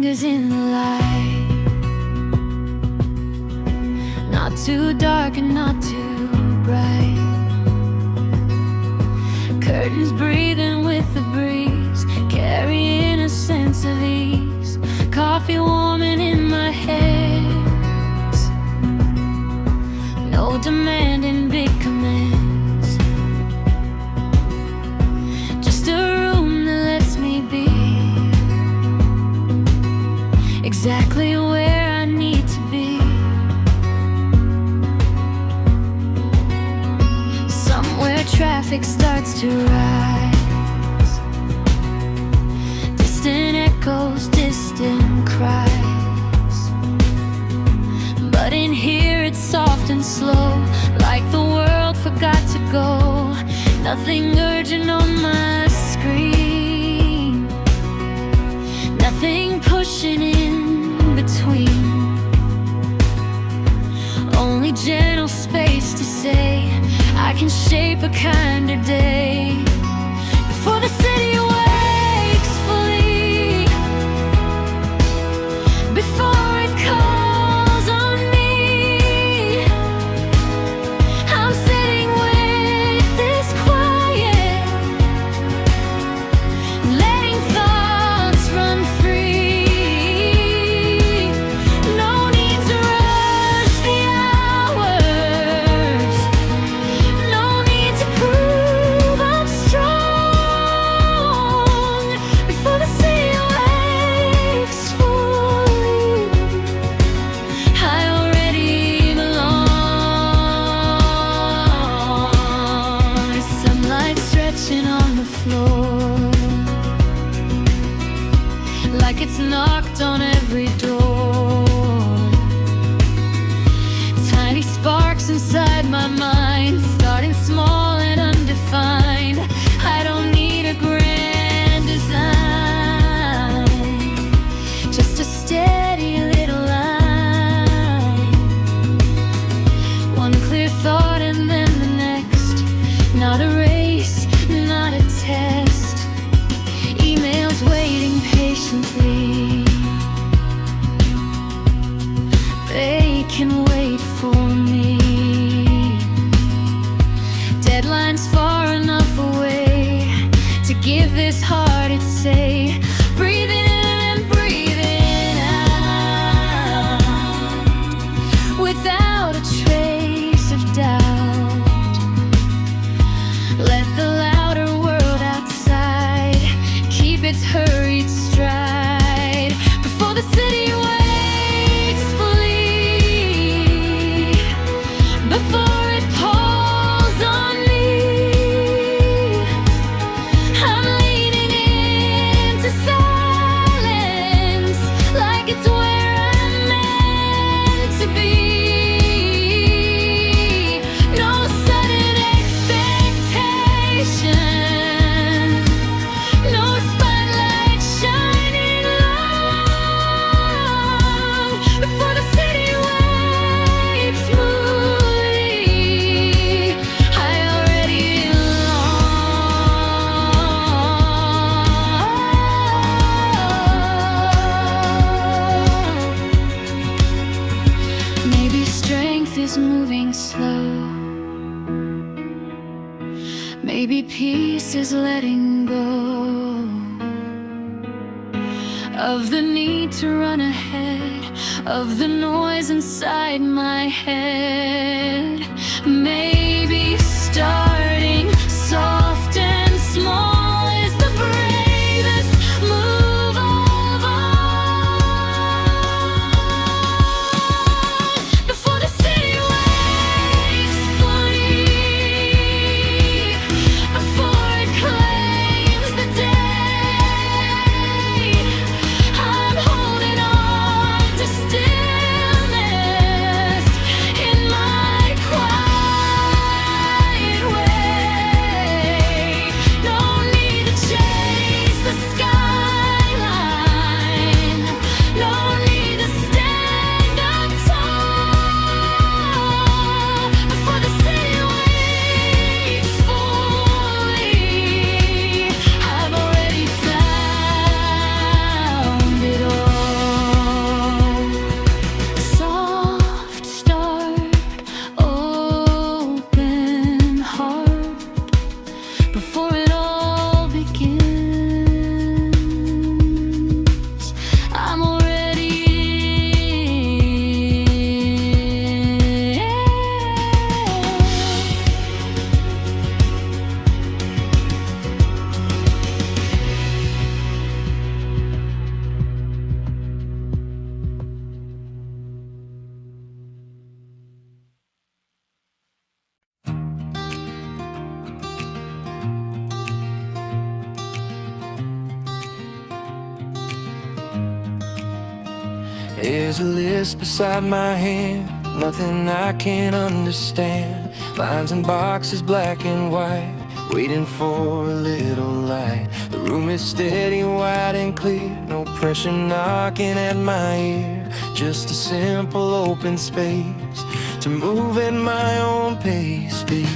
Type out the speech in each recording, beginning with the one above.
fingers in the light. Not too dark and not too bright. Curtains breathing with the breeze, carrying a sense of ease. Coffee warming in my hands. No demanding big commands. Just a room that lets me be exactly where I need to be. Somewhere traffic starts to rise. Distant echoes, distant cries. But in here it's soft and slow, like the world forgot to go. Nothing urgent on my screen. Nothing pushing in between. Only gentle space to say I can shape a kinder day before the city wakes fully, before it calls on me. I'm sitting with this quiet, letting thoughts run free. No need to rush the hours. No need to prove I'm strong before the city wakes fully. I already belong. There's sunlight stretching on the floor, like it's knocked on every door. Tiny sparks inside my mind, starting small and undefined. I don't need a grand design, just a steady little line. One clear thought and then the next. Not a race, not a test. Emails waiting patiently. They can wait for me. Deadlines far enough away to give this heart its say. Breathing in and breathing out, without a trace of doubt. Let the louder world outside keep its hurried stride before the city wakes fully, before it pulls on me. I'm leaning into silence, like it's where I'm meant to be. No sudden expectation, no spotlight shining long before the city waves smoothly. I already belong. Maybe strength is moving slow. Maybe peace is letting go of the need to run ahead, of the noise inside my head. Maybe starting soft and small is the bravest move of all. Before the city wakes fully, before it claims the day, I'm holding on to stillness in my quiet way. before it all begins. I'm already in. There's a list beside my hand, nothing I can't understand. Lines and boxes, black and white, waiting for a little light. The room is steady, wide and clear, no pressure knocking at my ear. Just a simple open space to move at my own pace, babe.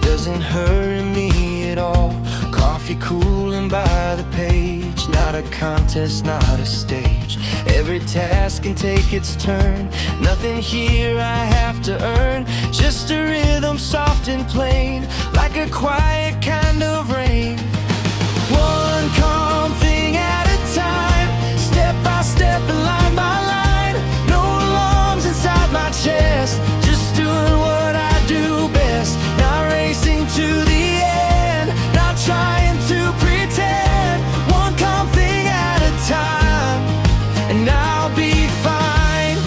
Doesn't hurt me at all. Coffee cooling by the page, not a contest, not a stage. Every task can take its turn, nothing here I have to earn. Just a rhythm soft and plain, like a quiet kind of rain. One calm thing at a time, step by step and line by line. No alarms inside my chest, just doing what I do best. Not racing to the end, not trying to pretend. One calm thing at a time, and I'll be fine.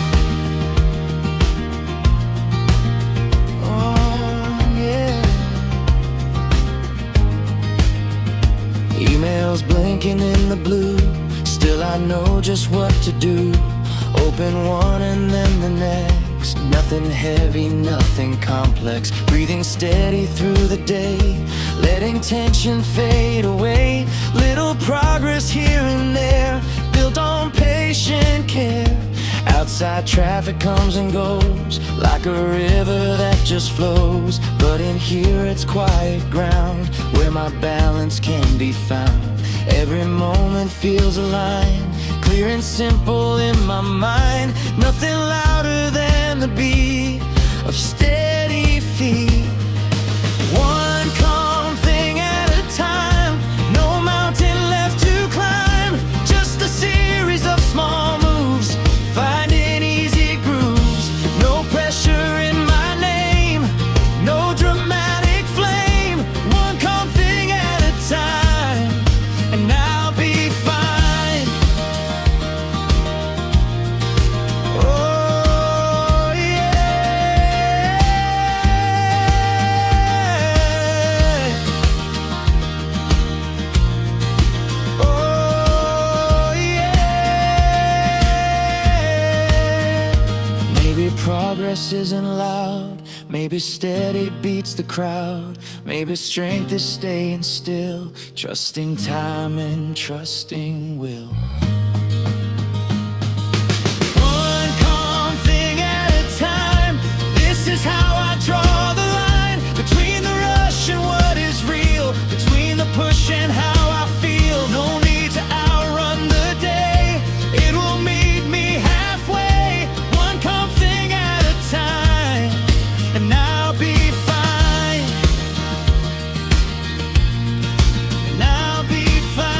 Oh yeah. Emails blinking in the blue, still I know just what to do. Open one and then the next, nothing heavy, nothing complex. Breathing steady through the day, letting tension fade away. Little progress here and there, built on patient care. Outside traffic comes and goes, like a river that just flows. But in here it's quiet ground, where my balance can be found. Every moment feels aligned, clear and simple in my mind. Nothing louder than the beat of steady feet. One calm thing at a time, no mountain left to climb. Just a series of small moves, finding easy grooves. No pressure in my name, no dramatic flame. One calm thing at a time, and I'll be fine. Oh yeah. Oh yeah. Maybe progress isn't loud, maybe steady beats the crowd. Maybe strength is staying still, trusting time and trusting will. One calm thing at a time, this is how I draw the line. Between the rush and what is real, between the push and how I feel. No need to outrun the day, it will meet me halfway. One calm thing at a time, and I'll be fine. And I'll be fine.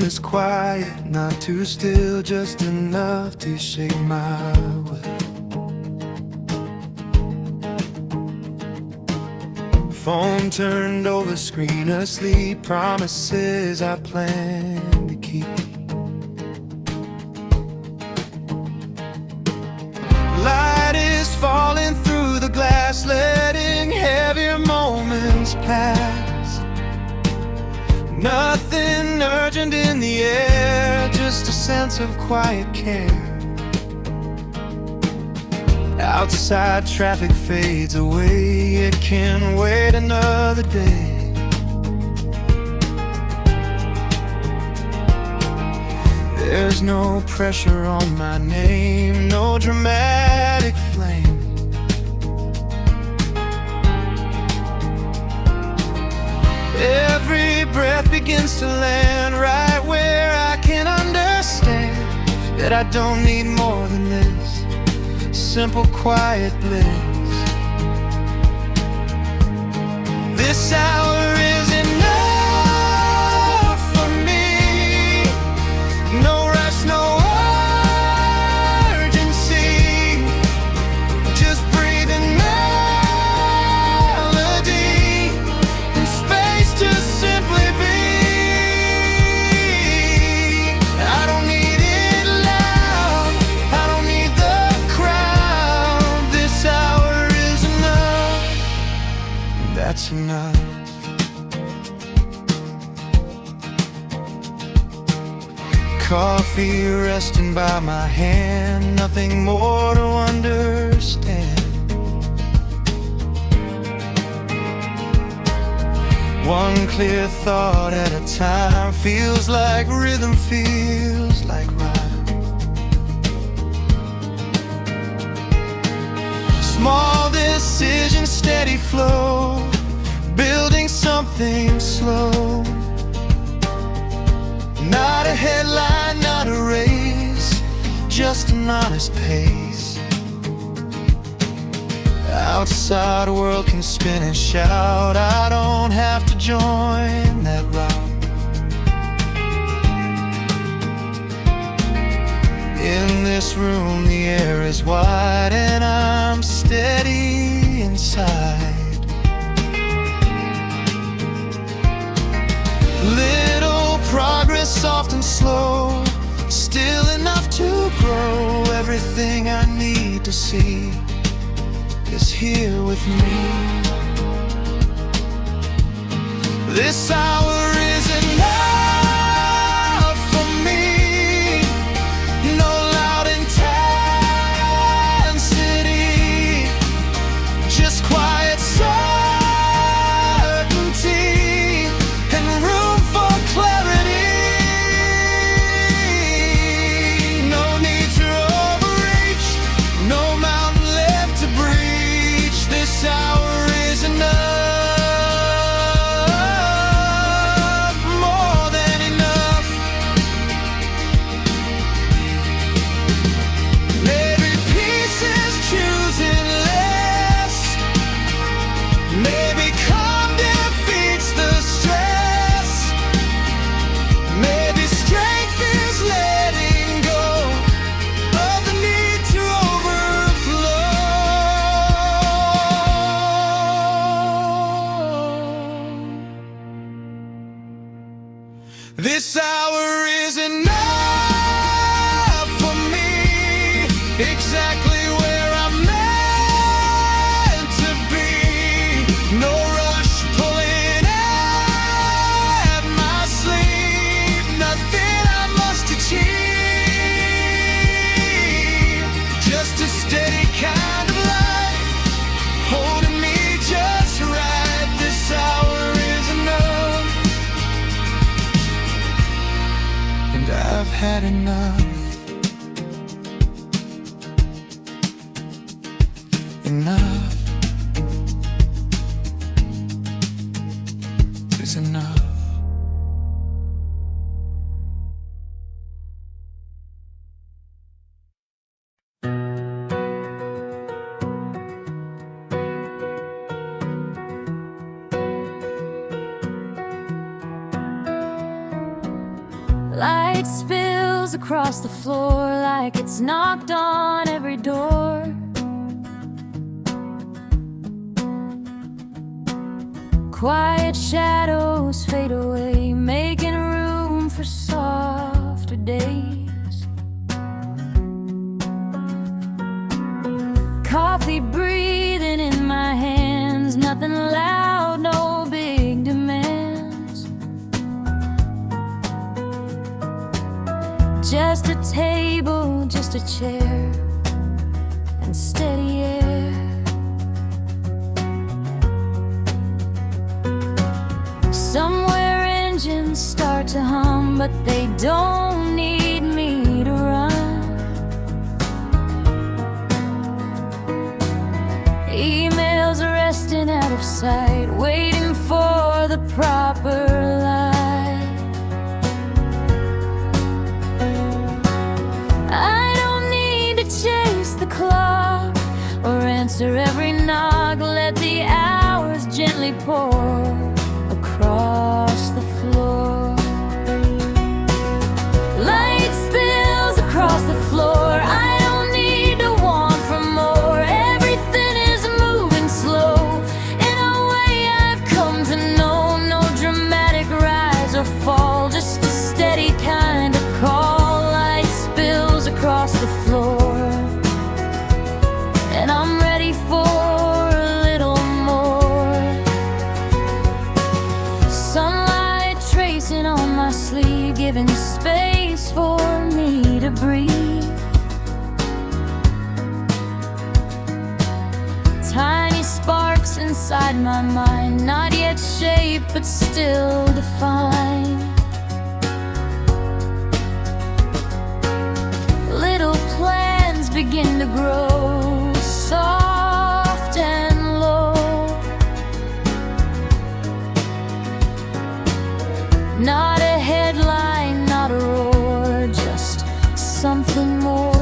is quiet, not too still, just enough to shake my will. Phone turned over, screen asleep, promises I plan to keep. Light is falling through the glass, letting heavier moments pass. Nothing urgent in the air, just a sense of quiet care. Outside traffic fades away, it can wait another day. There's no pressure on my name, no dramatic flame. Every breath begins to land right where I can understand that I don't need more than this simple, quiet bliss. This hour is enough for me. No rush, no urgency, just breathing melody and space to simply be. I don't need it loud, I don't need the crowd. This hour is enough, that's enough. Coffee resting by my hand, nothing more to understand. One clear thought at a time, feels like rhythm, feels like rhyme. Small decision, steady flow, building something slow. Not a headline, not a race, just an honest pace. Outside world can spin and shout, I don't have to join that route. In this room the air is wide and I'm steady inside. Little progress, soft and slow, still enough to grow. Everything I need to see is here with me. This hour is enough for me. No loud intensity, just quiet certainty and room for clarity. No need to overreach, no mountain left to breach. This hour is enough, more than enough. Maybe peace is choosing less, maybe calm defeats the stress, maybe strength is letting go of the need to overflow. This hour is enough for me, exactly where I'm meant to be. No rush pulling at my sleeve, nothing I must achieve, just a steady kind of light holding me just right. This hour is enough, and I've had enough. Enough is enough. Light spills across the floor like it's knocked on every door. Quiet shadows fade away, making room for softer days. Coffee breathing in my hands, nothing loud, no big demands. Just a table, just a chair, and steady air. Somewhere engines start to hum, but they don't need me to run. Emails resting out of sight, waiting for the proper light. I don't need to chase the clock or answer every knock. Let the hours gently pour across the floor. Light spills across the floor. I don't need to want for more. Everything is moving slow in a way I've come to know. No dramatic rise or fall, just a steady kind of call. Light spills across the floor, and I'm ready for a little more. Sunlight tracing on my sleeve, giving space for me to breathe. Tiny sparks inside my mind, not yet shaped but still defined. Little plans begin to grow, soft and low. Not a headline, not a roar, just something more.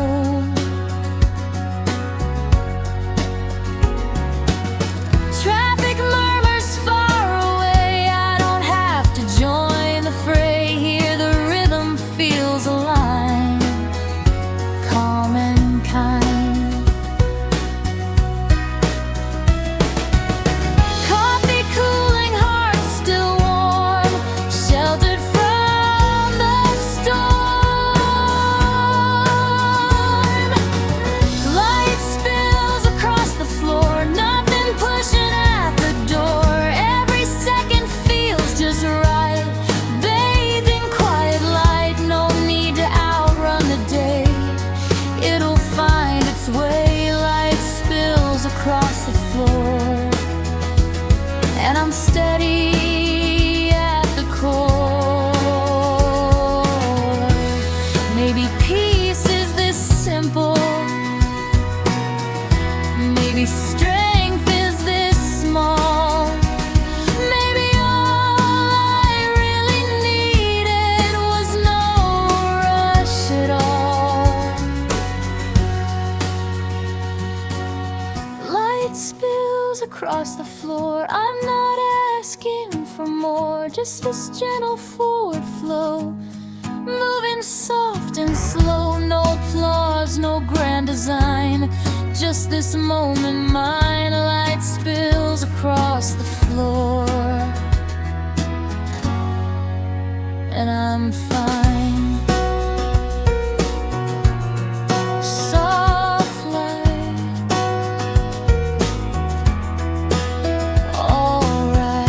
Traffic murmurs far away, I don't have to join the fray. Here the rhythm feels aligned, calm and kind. Coffee cooling, heart still warm, sheltered from the storm. Light spills across the floor, nothing pushing at the door. Every second feels just right, bathed in quiet light. No need to outrun the day, it'll find its way. Light spills across the floor, and I'm steady at the core. Maybe peace is this simple, maybe strength is this small. Maybe all I really needed was no rush at all. Light spills across the floor, I'm not asking for more, just this gentle forward flow, moving soft and slow. No applause, no grand design, just this moment mine. Light spills across the floor, and I'm fine. Soft light, alright.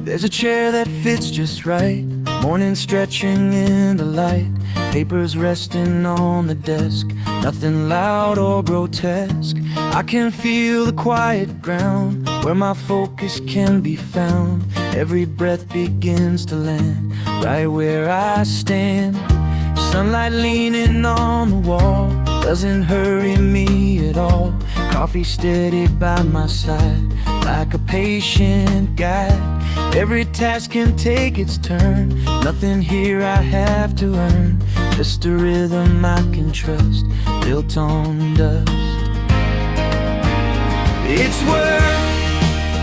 There's a chair that fits just right, morning stretching in the light, papers resting on the desk, nothing loud or grotesque. I can feel the quiet ground where my focus can be found, Every breath begins to land right where I stand. Sunlight leaning on the wall doesn't hurry me at all. Coffee steady by my side like a patient guide. Every task can take its turn. Nothing here I have to earn. Just a rhythm I can trust, built on dust. It's work,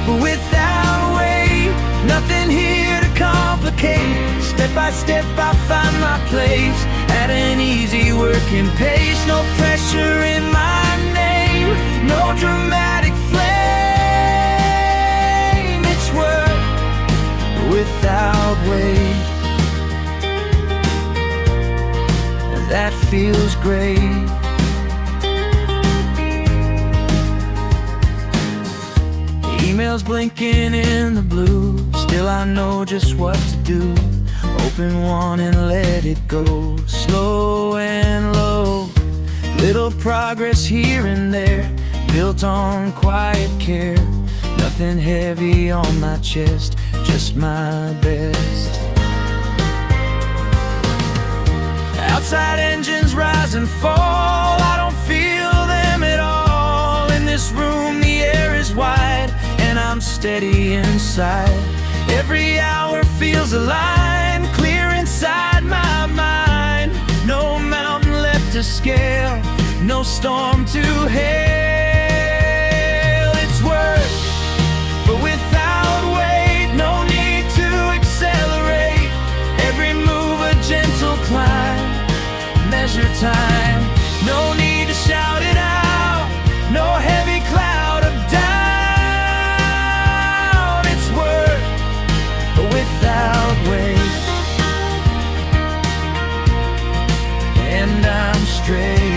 but without weight. Nothing here to complicate. Step by step I find my place at an easy working pace. No pressure in my name, no dramatic flame. It's work without weight. That feels great. Emails blinking in the blue, still I know just what to do. Open one and let it go, slow and low. Little progress here and there, built on quiet care. Nothing heavy on my chest, just my best. Outside engines rise and fall, I don't feel them at all. In this room the air is wide and I'm steady inside. Every hour feels aligned, clear inside my mind. No mountain left to scale, no storm to hail. It's work, but without weight. No need to accelerate. Every move a gentle climb, measure time. No need to shout it out, no heavy cloud of doubt. It's work, but without weight. And I'm straight.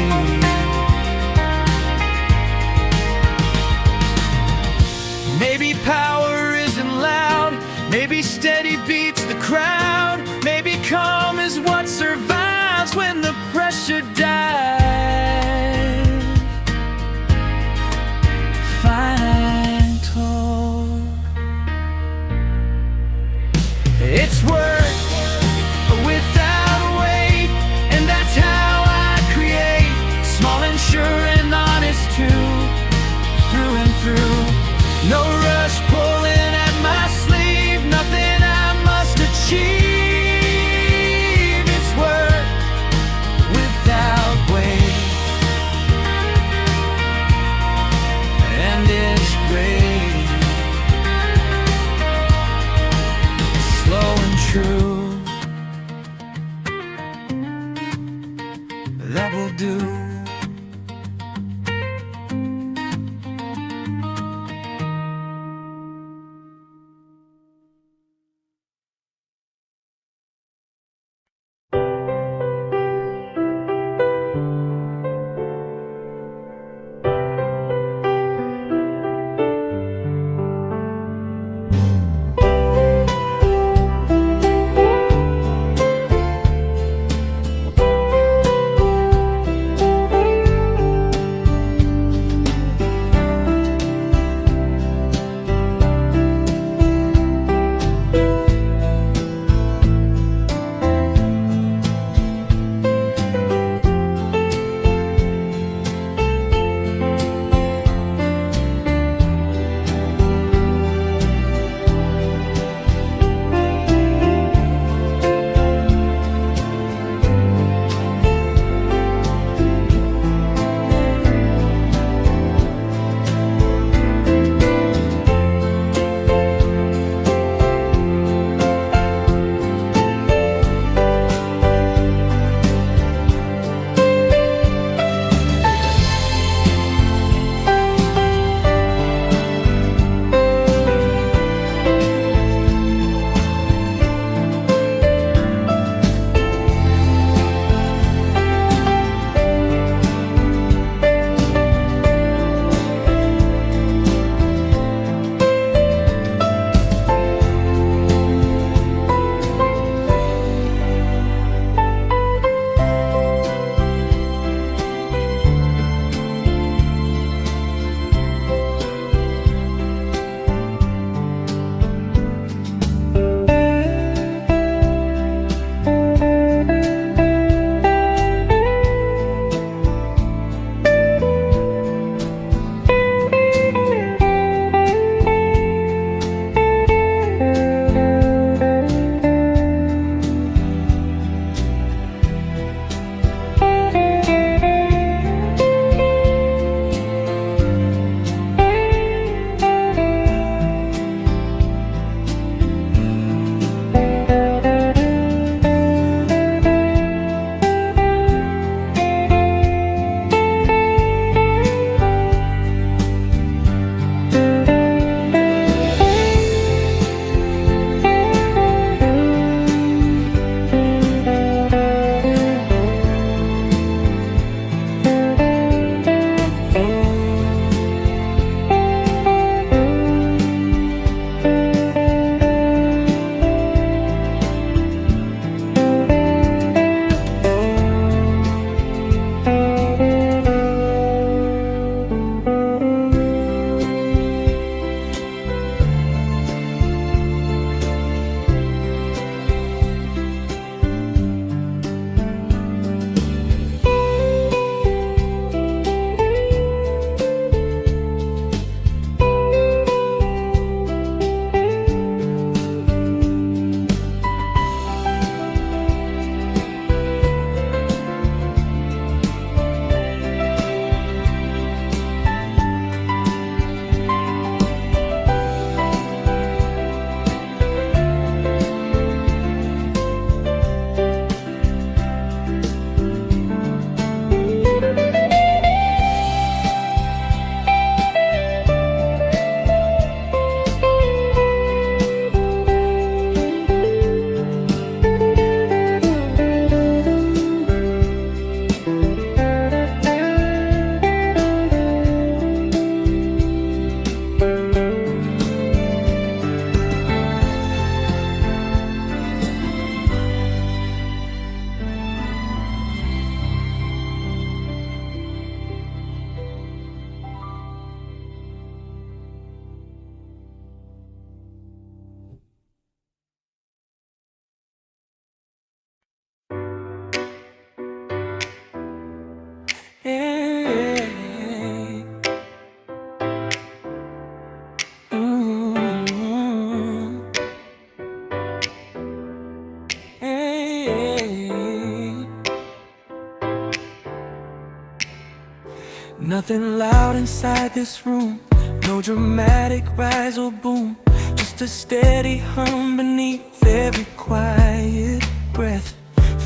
Nothing loud inside this room, no dramatic rise or boom, just a steady hum beneath every quiet breath.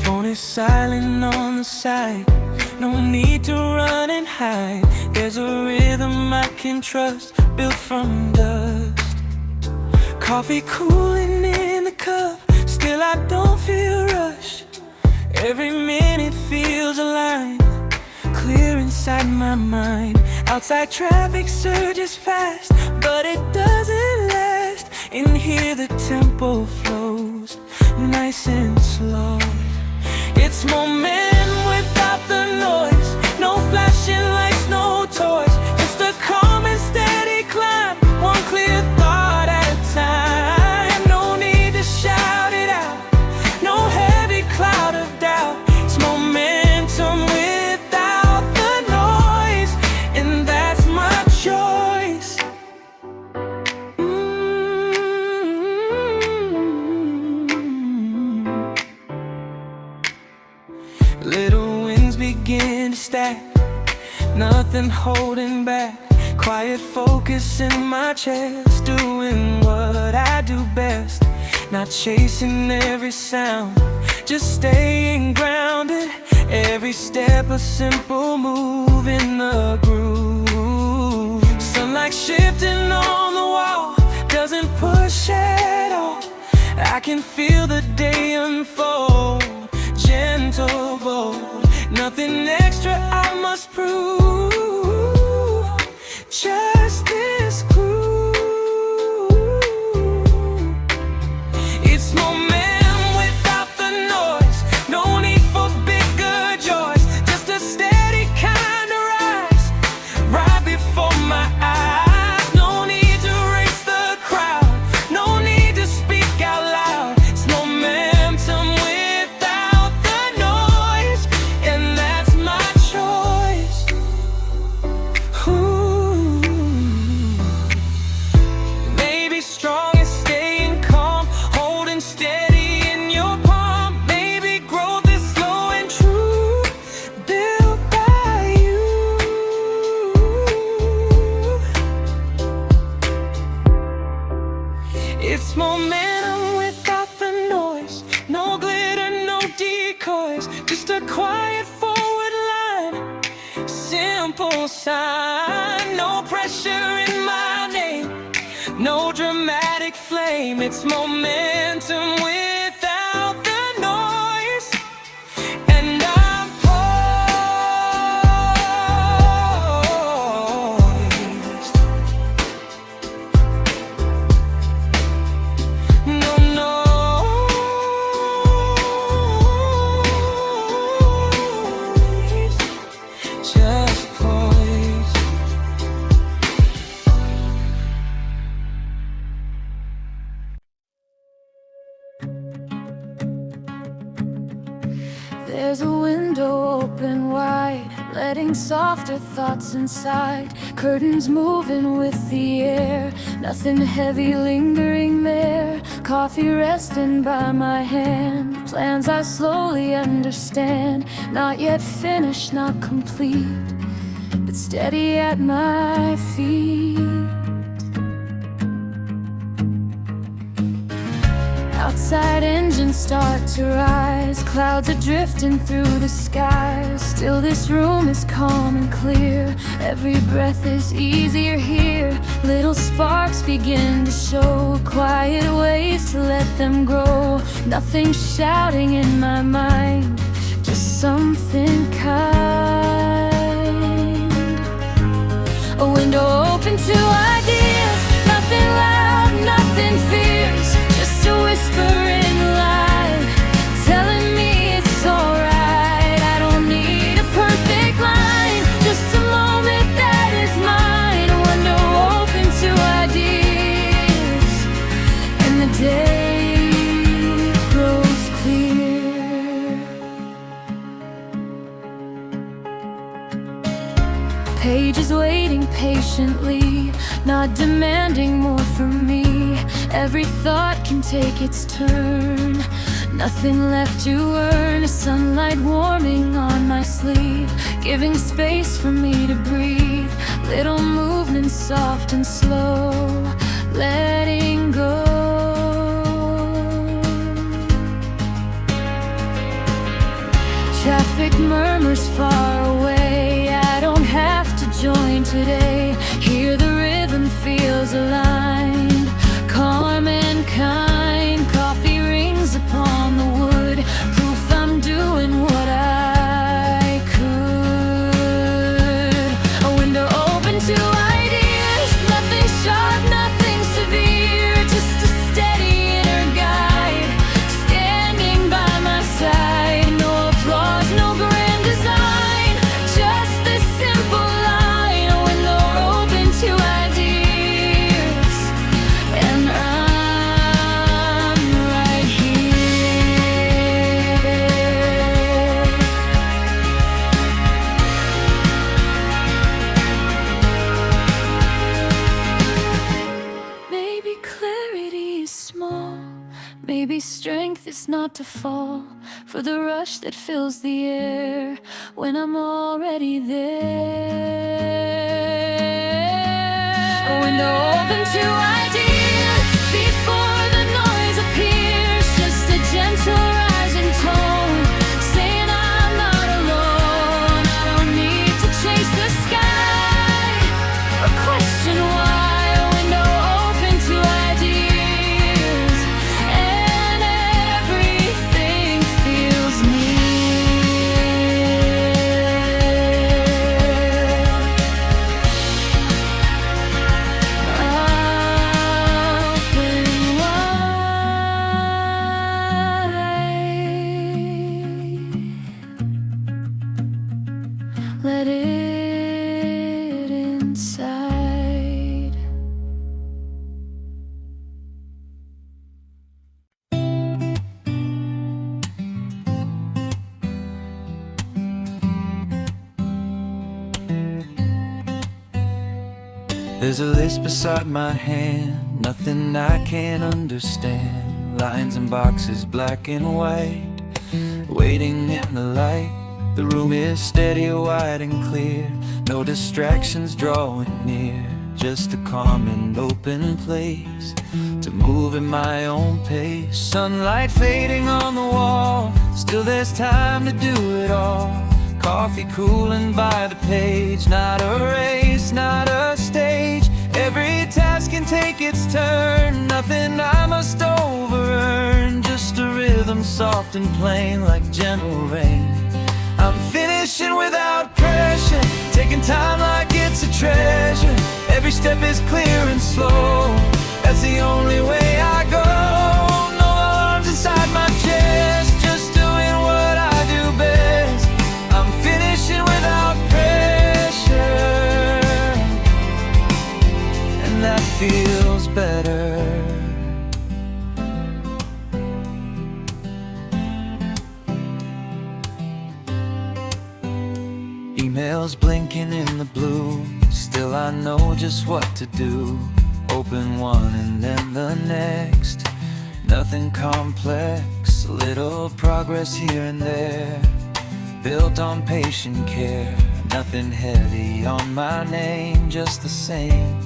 Phone is silent on the side, no need to run and hide. There's a rhythm I can trust, built from dust. Coffee cooling in the cup, still I don't feel rushed. Every minute feels aligned, clear inside my mind. Outside traffic surges fast, but it doesn't last. In here the tempo flows, nice and slow. It's momentum without the noise, no flashing lights, no toys, just a calm and steady climb, one clear thought at a time. No need to shout it out, no heavy cloud of doubt. It's momentum without the noise, and that's my choice. Little wins begin to stack, nothing holding back. Quiet focus in my chest, doing what I do best. Not chasing every sound, just staying grounded. Every step a simple move in the groove. Sunlight shifting on the wall, doesn't push at all. I can feel the day unfold, gentle, bold. Nothing extra I must prove, just this groove. It's momentum without the noise, no need for bigger joys, just a steady kind of rise, right before my eyes. No need to race the crowd, no need to speak out loud. It's momentum without the noise, and that's my choice. Ooh. Maybe strong is staying calm, holding steady in your palm. Maybe growth is slow and true, built by you. It's momentum without the noise, no glitter, no decoys, just a quiet forward line, simple sign. No pressure in my name, no dramatic flame. It's momentum without the noise, and I'm poised. No noise, just poised. There's a window open wide, letting softer thoughts inside. Curtains moving with the air, nothing heavy lingering there. Coffee resting by my hand, plans I slowly understand. Not yet finished, not complete, but steady at my feet. Outside engines start to rise, clouds are drifting through the skies. Still this room is calm and clear, every breath is easier here. Little sparks begin to show, quiet ways to let them grow. Nothing shouting in my mind, just something kind. A window open to ideas, nothing loud, nothing fierce, just a whisper in light, telling me it's alright. I don't need a perfect line, just a moment that is mine. A window open to ideas, and the day grows clear. Pages waiting patiently, not demanding more from me. Every thought can take its turn, Nothing left to earn, sunlight warming on my sleeve, giving space for me to breathe. Little movements soft and slow, letting go. Traffic murmurs far away, I don't have to join today. Hear the rhythm feels aligned, calm and kind. Coffee rings upon the wood, proof I'm doing what I could. A window open to ideas, nothing sharp, nothing severe, just a steady inner guide, standing by my side. No applause, no grand design, just this simple line. A window open to ideas, and I'm right here. Maybe clarity is small, maybe strength is not to fall for the rush that fills the air when I'm already there. A window open to ideas before the noise appears, just a gentle rising tone, saying I'm not alone. I don't need to chase the sky or question why. A window open to ideas, and everything feels near. Open wide, let it inside. There's a list beside my hand, nothing I can't understand. Lines and boxes, black and white, waiting in the light. The room is steady, wide and clear, no distractions drawing near, just a calm and open place to move at my own pace. Sunlight fading on the wall, still there's time to do it all. Coffee cooling by the page, not a race, not a stage. Every task can take its turn, nothing I must over-earn, just a rhythm soft and plain like gentle rain. I'm finishing without pressure, taking time like it's a treasure. Every step is clear and slow, that's the only way I go. No alarms inside my chest, just doing what I do best. I'm finishing without pressure, and that feels better. Emails blinking in the blue, still I know just what to do. Open one and then the next, nothing complex, a little progress here and there, built on patient care. Nothing heavy on my name, just the same.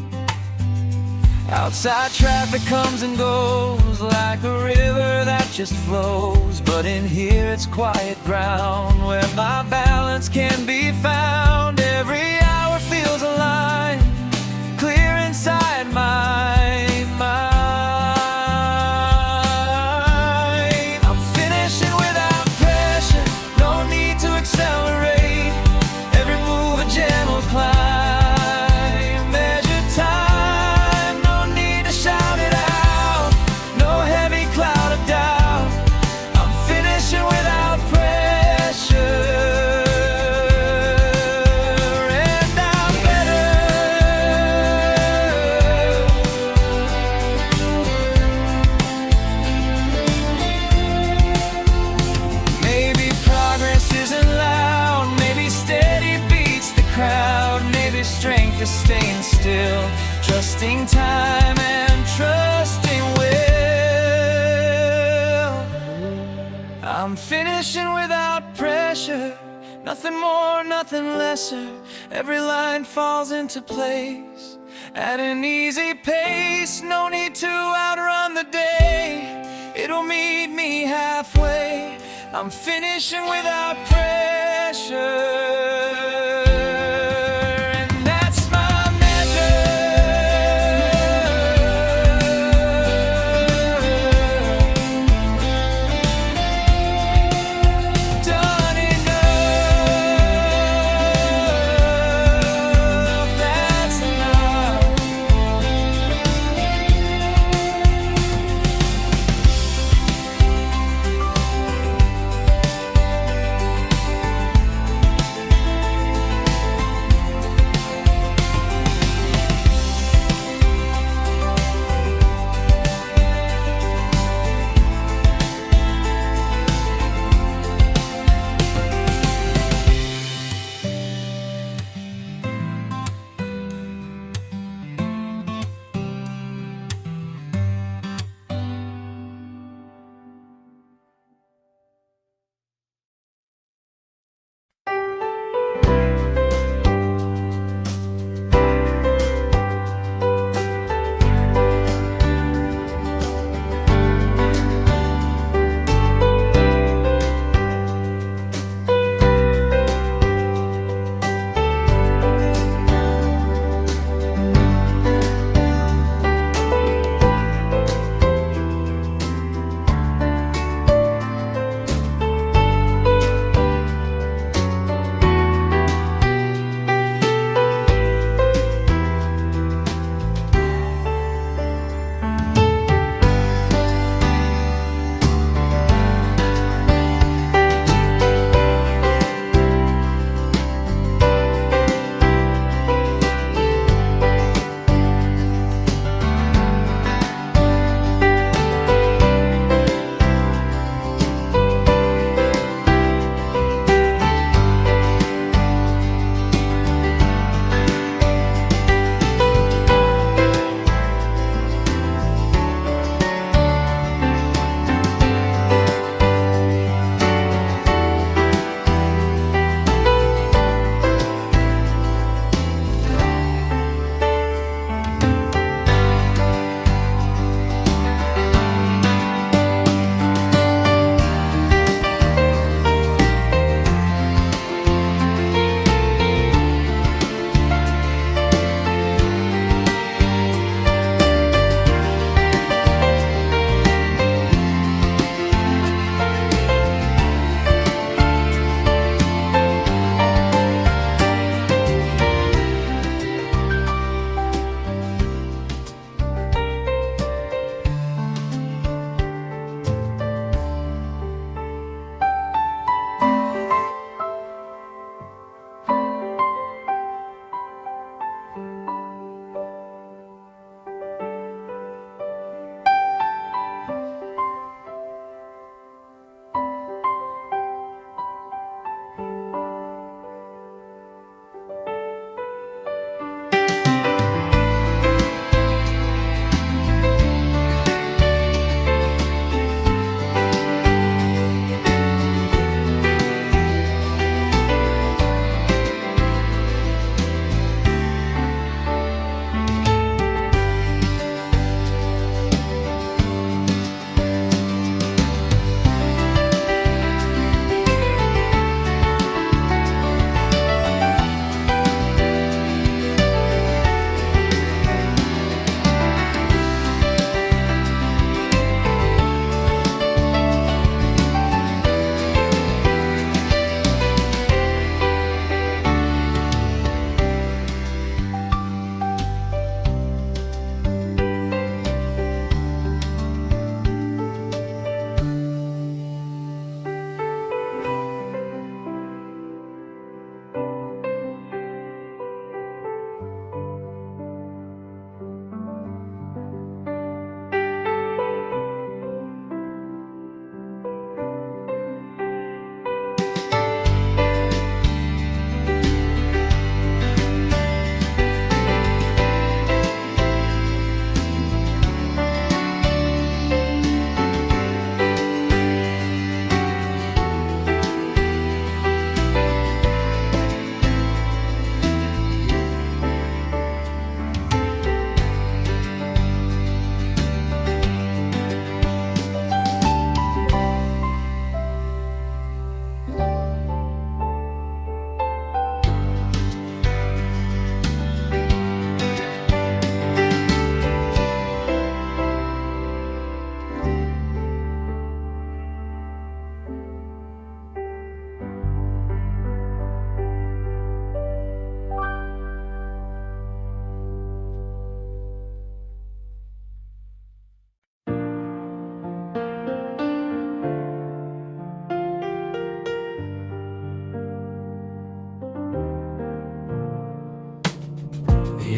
Outside traffic comes and goes like a river that just flows, but in here it's quiet ground where my balance can be found. Every hour feels aligned, clear inside my mind. I'm finishing without pressure, no need to accelerate, every move a gentle climb. Measure time, no need to shout it out, no heavy cloud of doubt. I'm finishing without pressure, and I'm better. I'm finishing without pressure. Nothing more, nothing lesser. Every line falls into place at an easy pace. No need to outrun the day. It'll meet me halfway. I'm finishing without pressure.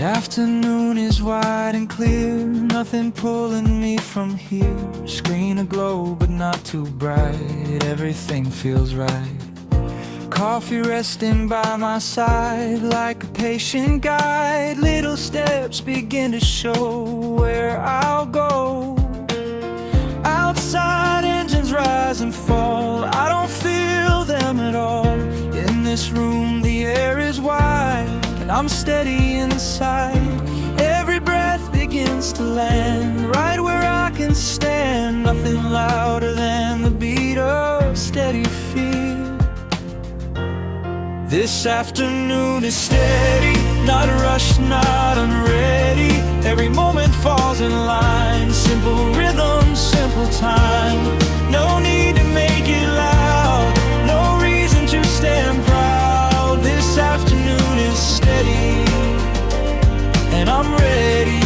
afternoon is wide and clear, nothing pulling me from here. Screen aglow but not too bright, everything feels right. Coffee resting by my side like a patient guide. Little steps begin to show where I'll go. Outside engines rise and fall, I don't feel them at all. In this room the air is wide and I'm steady inside. Every breath begins to land right where I can stand. Nothing louder than the beat of steady fear. This afternoon is steady, not rushed, not unready. Every moment falls in line, simple rhythm, simple time. No need to make it loud, no reason to stand proud. This afternoon is steady, and I'm ready.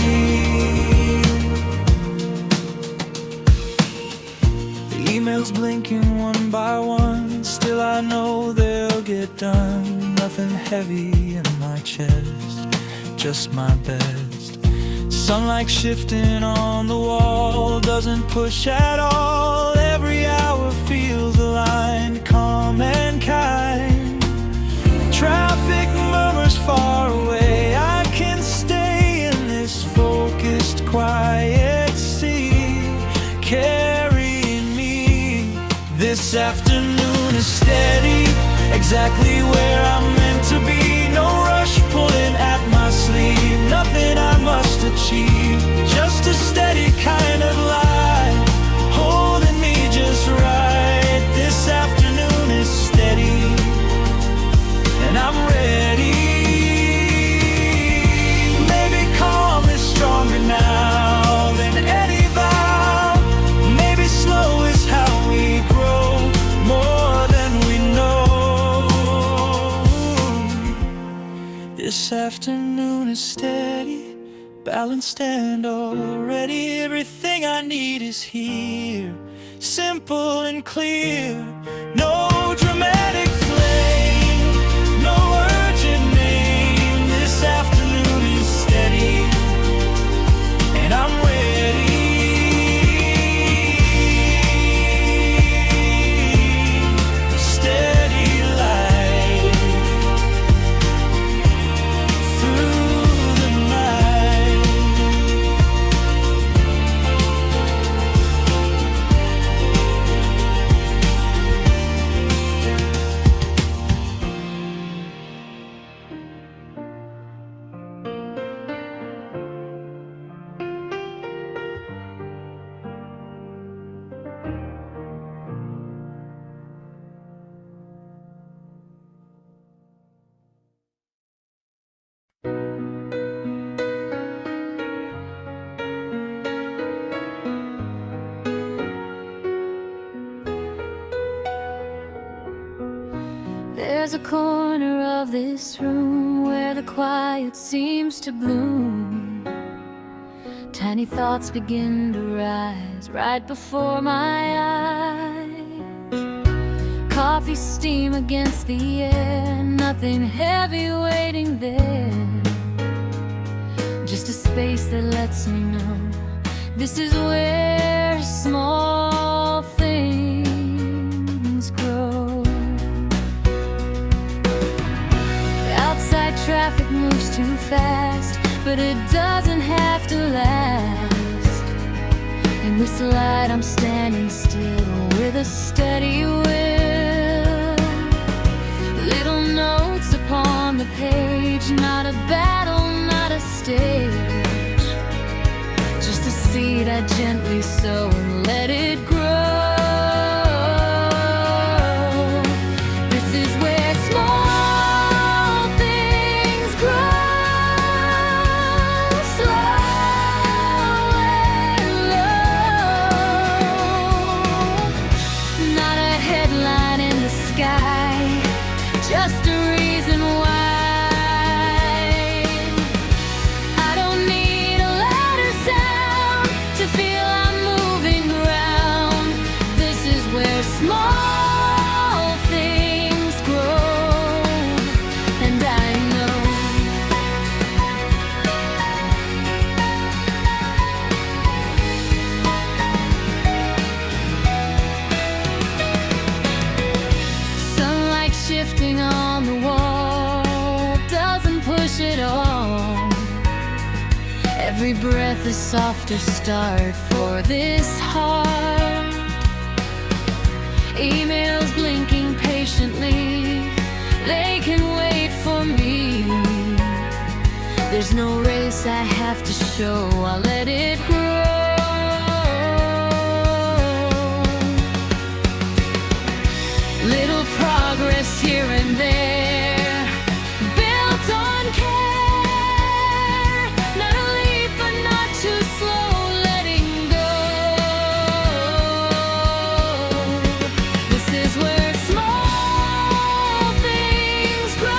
The emails blinking one by one, still I know they'll get done. Nothing heavy in my chest, just my best. Sunlight shifting on the wall, doesn't push at all. Every hour feels aligned, calm and kind. Traffic murmurs far away, I can stay in this focused, quiet sea, carrying me. This afternoon is steady, exactly where I'm meant to be. No rush pulling at my sleeve, nothing I must achieve. Just a steady kind of light, holding me just right. This afternoon is steady, and I'm ready. Maybe calm is stronger now than any vow. Maybe slow is how we grow, more than we know. This afternoon is steady, balanced and already. Everything I need is here, simple and clear. No dramatic flame, no urgent name. This afternoon is steady, and I'm ready. Steady light through the night. There's a corner of this room where the quiet seems to bloom. Tiny thoughts begin to rise right before my eyes. Coffee steam against the air, nothing heavy waiting there. Just a space that lets me know this is where small things grow. Outside traffic moves too fast, but it doesn't have to last. In this light I'm standing still with a steady will. Little notes upon the page, not a battle, not a stage. Just a seed I gently sow and let it grow. This is where small things grow, slow and low. Not a headline in the sky, just a reason why. I don't need a louder sound to feel I'm moving ground. Every breath a softer start for this heart. Emails blinking patiently, they can wait for me. There's no race I have to show, I'll let it grow. Little progress here and there, built on care. Not a leap but not too slow, letting go. This is where small things grow.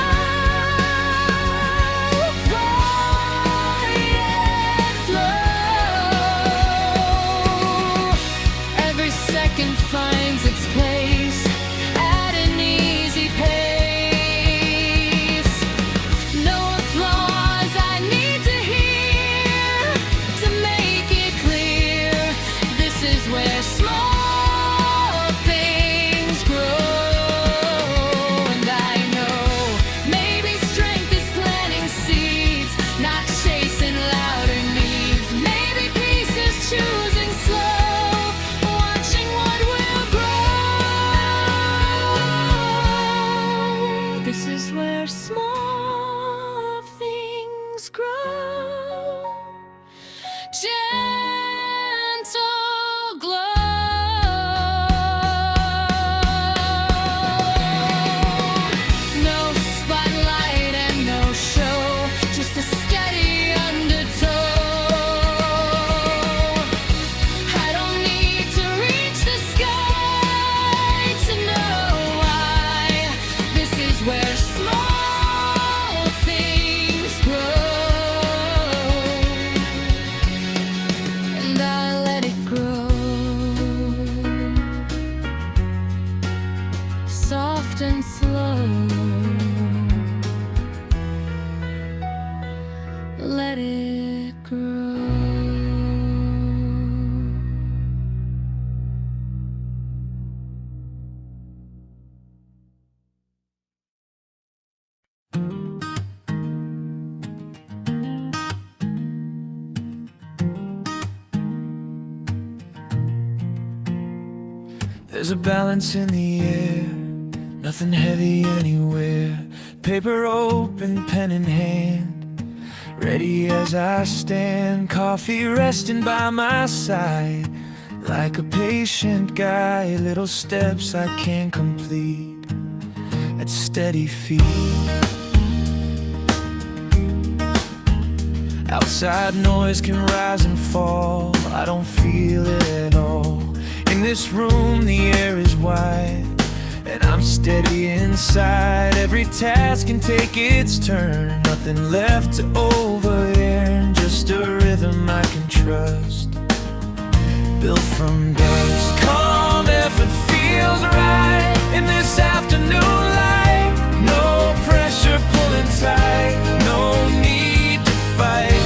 Quiet flow. Every second finds its place at an easy pace. No applause I need to hear to make it clear. This is where small things grow. And I know maybe strength is planting seeds, not chasing louder needs. Maybe peace is choosing slow, watching what will grow. This is where small things grow. Gentle glow. No spotlight and no show, just a steady undertow. I don't need to reach the sky to know why. This is where small things grow. And I let it grow. Soft and slow. Let it grow. There's a balance in the air, nothing heavy anywhere. Paper open, pen in hand, ready as I stand. Coffee resting by my side, like a patient guide. Little steps I can complete at steady feet. Outside noise can rise and fall, I don't feel it at all. In this room the air is wide, and I'm steady inside. Every task can take its turn, nothing left to overlearn. Just a rhythm I can trust, built from dust. Calm effort feels right in this afternoon light. No pressure pulling tight, no need to fight.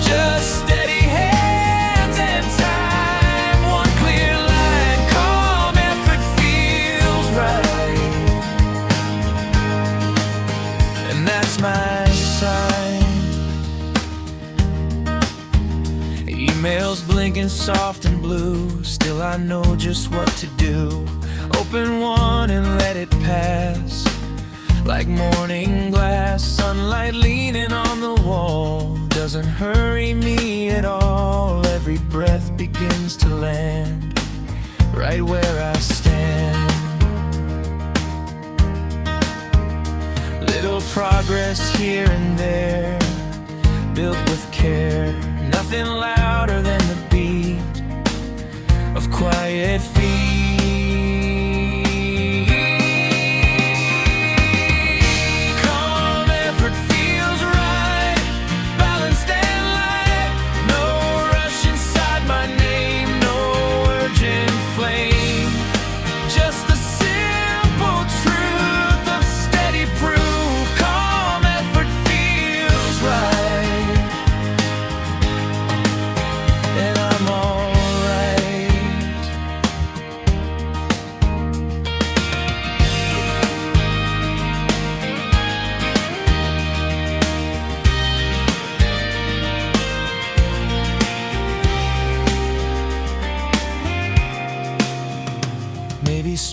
Just steady hands and time, one clear line. Calm effort feels right, and that's my sign. Emails blinking soft and blue, still I know just what to do. Open one and let it pass, like morning glass. Sunlight leaning on the wall doesn't hurry me at all. Every breath begins to land right where I stand. Little progress here and there, built with care. Nothing louder than the beat of quiet feet. Calm effort feels right, balanced and light. No rush inside my name, no urgent flame. Just the simple truth of steady proof. Calm effort feels right, and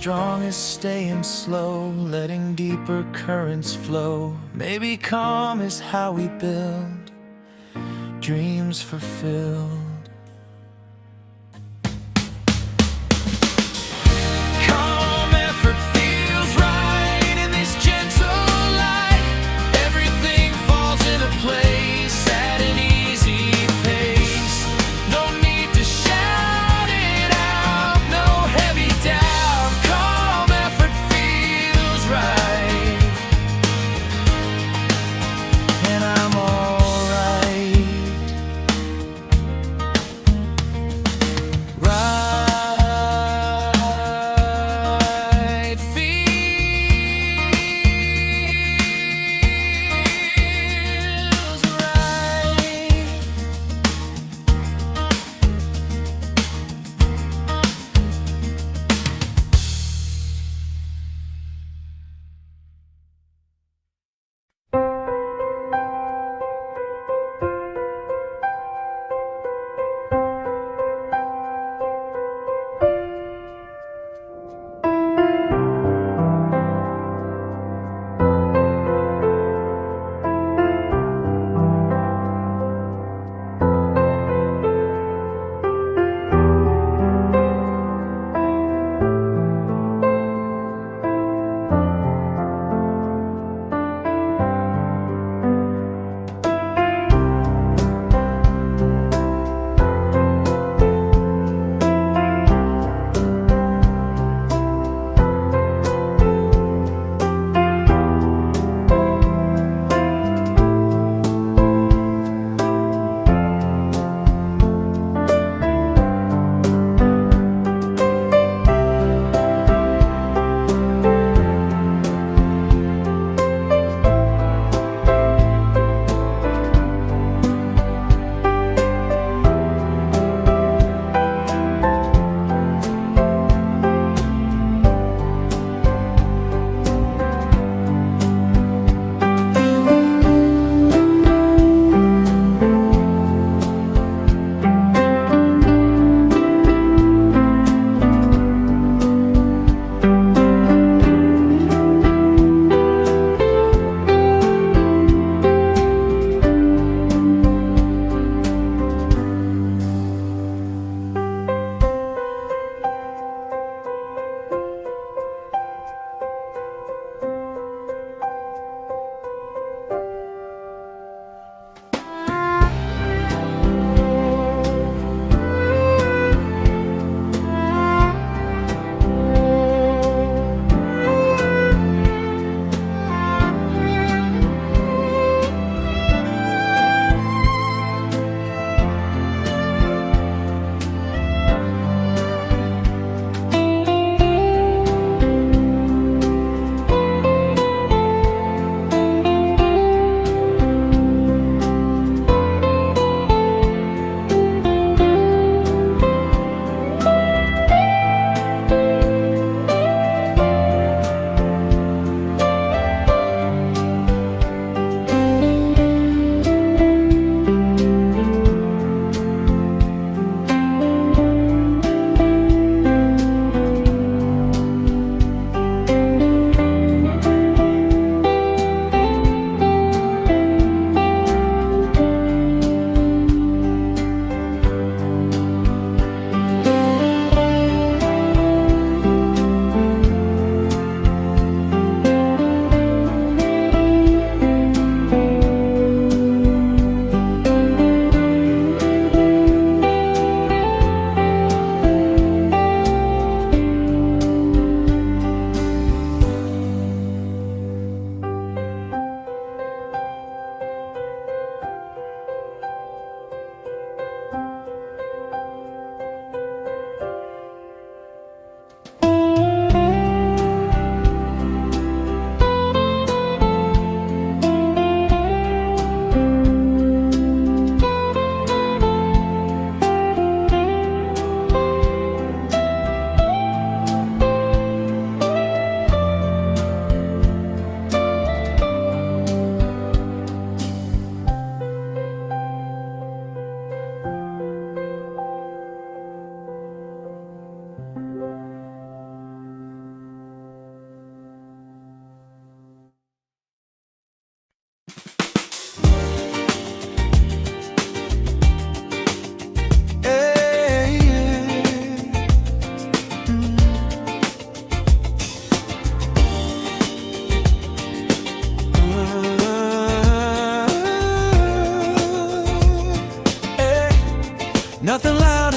strong as staying slow, letting deeper currents flow. Maybe calm is how we build dreams fulfilled. Calm effort feels right in this gentle light. Everything falls into place at an easy pace. No need to shout it out, no heavy doubt. Calm effort feels right, and I'm alright.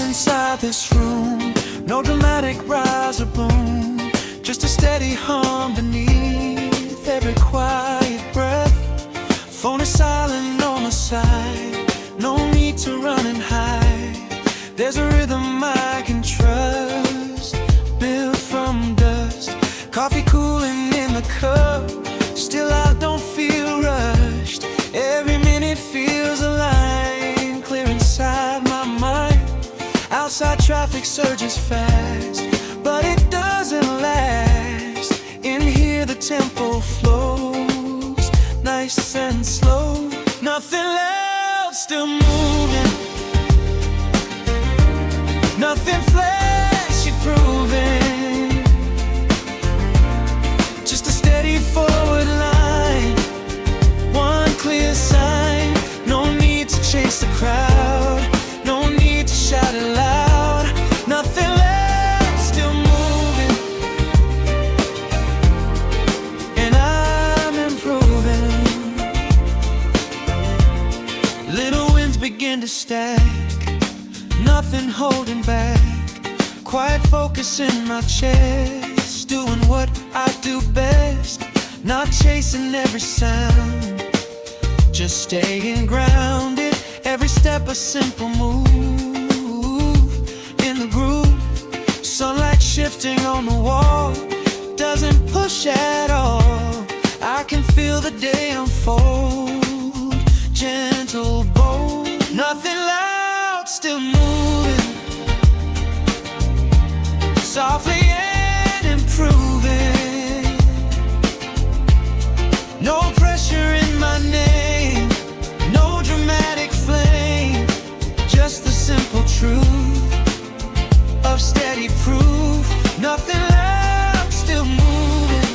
inside this room. No dramatic rise or boom, just a steady hum beneath every quiet breath. Phone is silent on the side, no need to run and hide. There's a rhythm I can trust, built from dust. Coffee cooling in the cup, still I don't feel rushed. Every minute feels aligned, clear inside my mind. Outside traffic surges fast, but it doesn't last. In here the tempo flows, nice and slow. Nothing loud, still moving. Nothing flashy proving, just a steady forward line. One clear sign, no need to chase the crowd, no need to shout it loud. Nothing loud, still moving, and I'm improving. Little winds begin to stack, nothing holding back. Quiet focus in my chest, doing what I do best. Not chasing every sound, just staying grounded. Every step a simple move in the groove. Sunlight shifting on the wall, doesn't push at all. I can feel the day unfold, gentle, bold. Nothing loud, still moving, softly and improving. No pressure in my name, no dramatic flame, just the simple truth of steady proof. Nothing loud, still moving,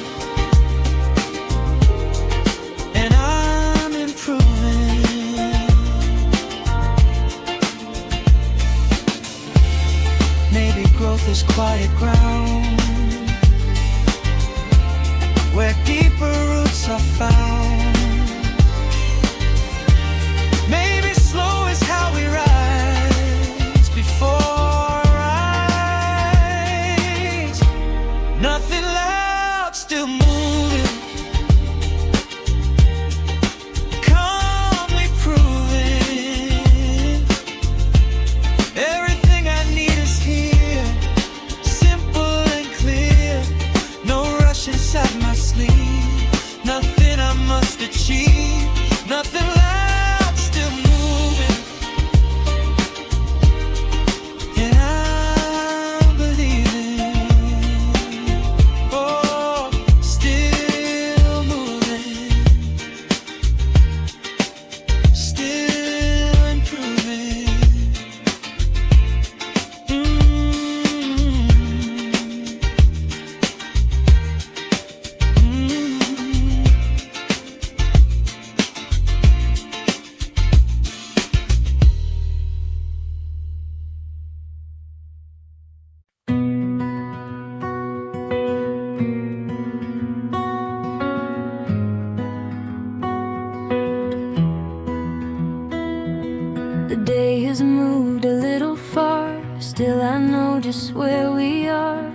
and I'm improving. Maybe growth is quiet ground, where deeper roots are found. Maybe slow is how we rise before rise. Nothing loud, still moving, calmly proving. Everything I need is here, simple and clear. No rush inside my sleeve, nothing I must achieve. Nothing loud, still moving, and I'm believing. Oh, still moving, still improving. The day has moved a little far, still I know just where we are.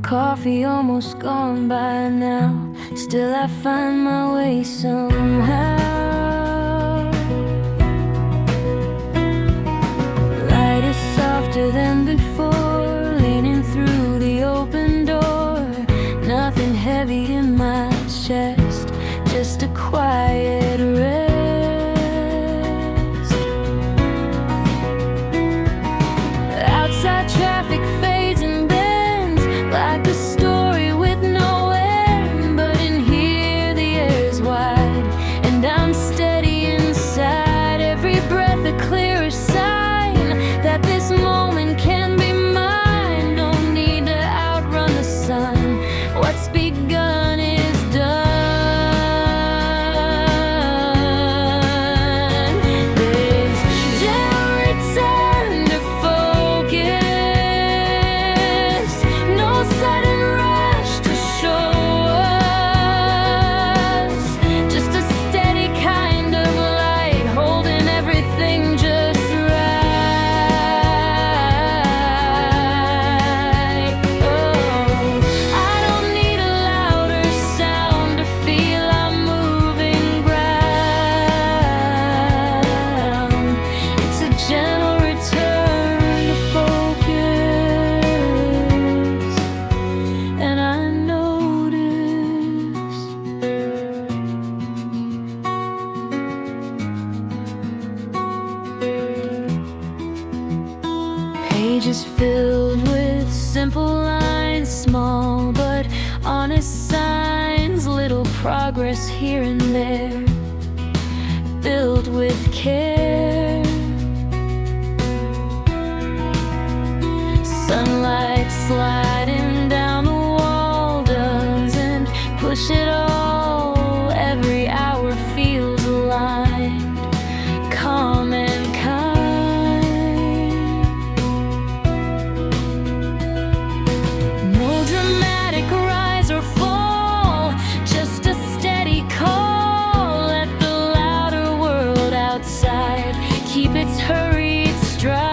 Coffee almost gone by now, still I find my way somehow. Light is softer than before, leaning through the open door. Nothing heavy in my chest, just a quiet rest. Outside traffic fades and bends like a story with no end, but in here the air is wide and I'm Pages filled with simple lines, small but honest signs, little progress here and there, built with care. Sunlight sliding down the wall doesn't push it all. Every hour feels aligned, calm and kind. No dramatic rise or fall, just a steady call. Let the louder world outside keep its hurried stride.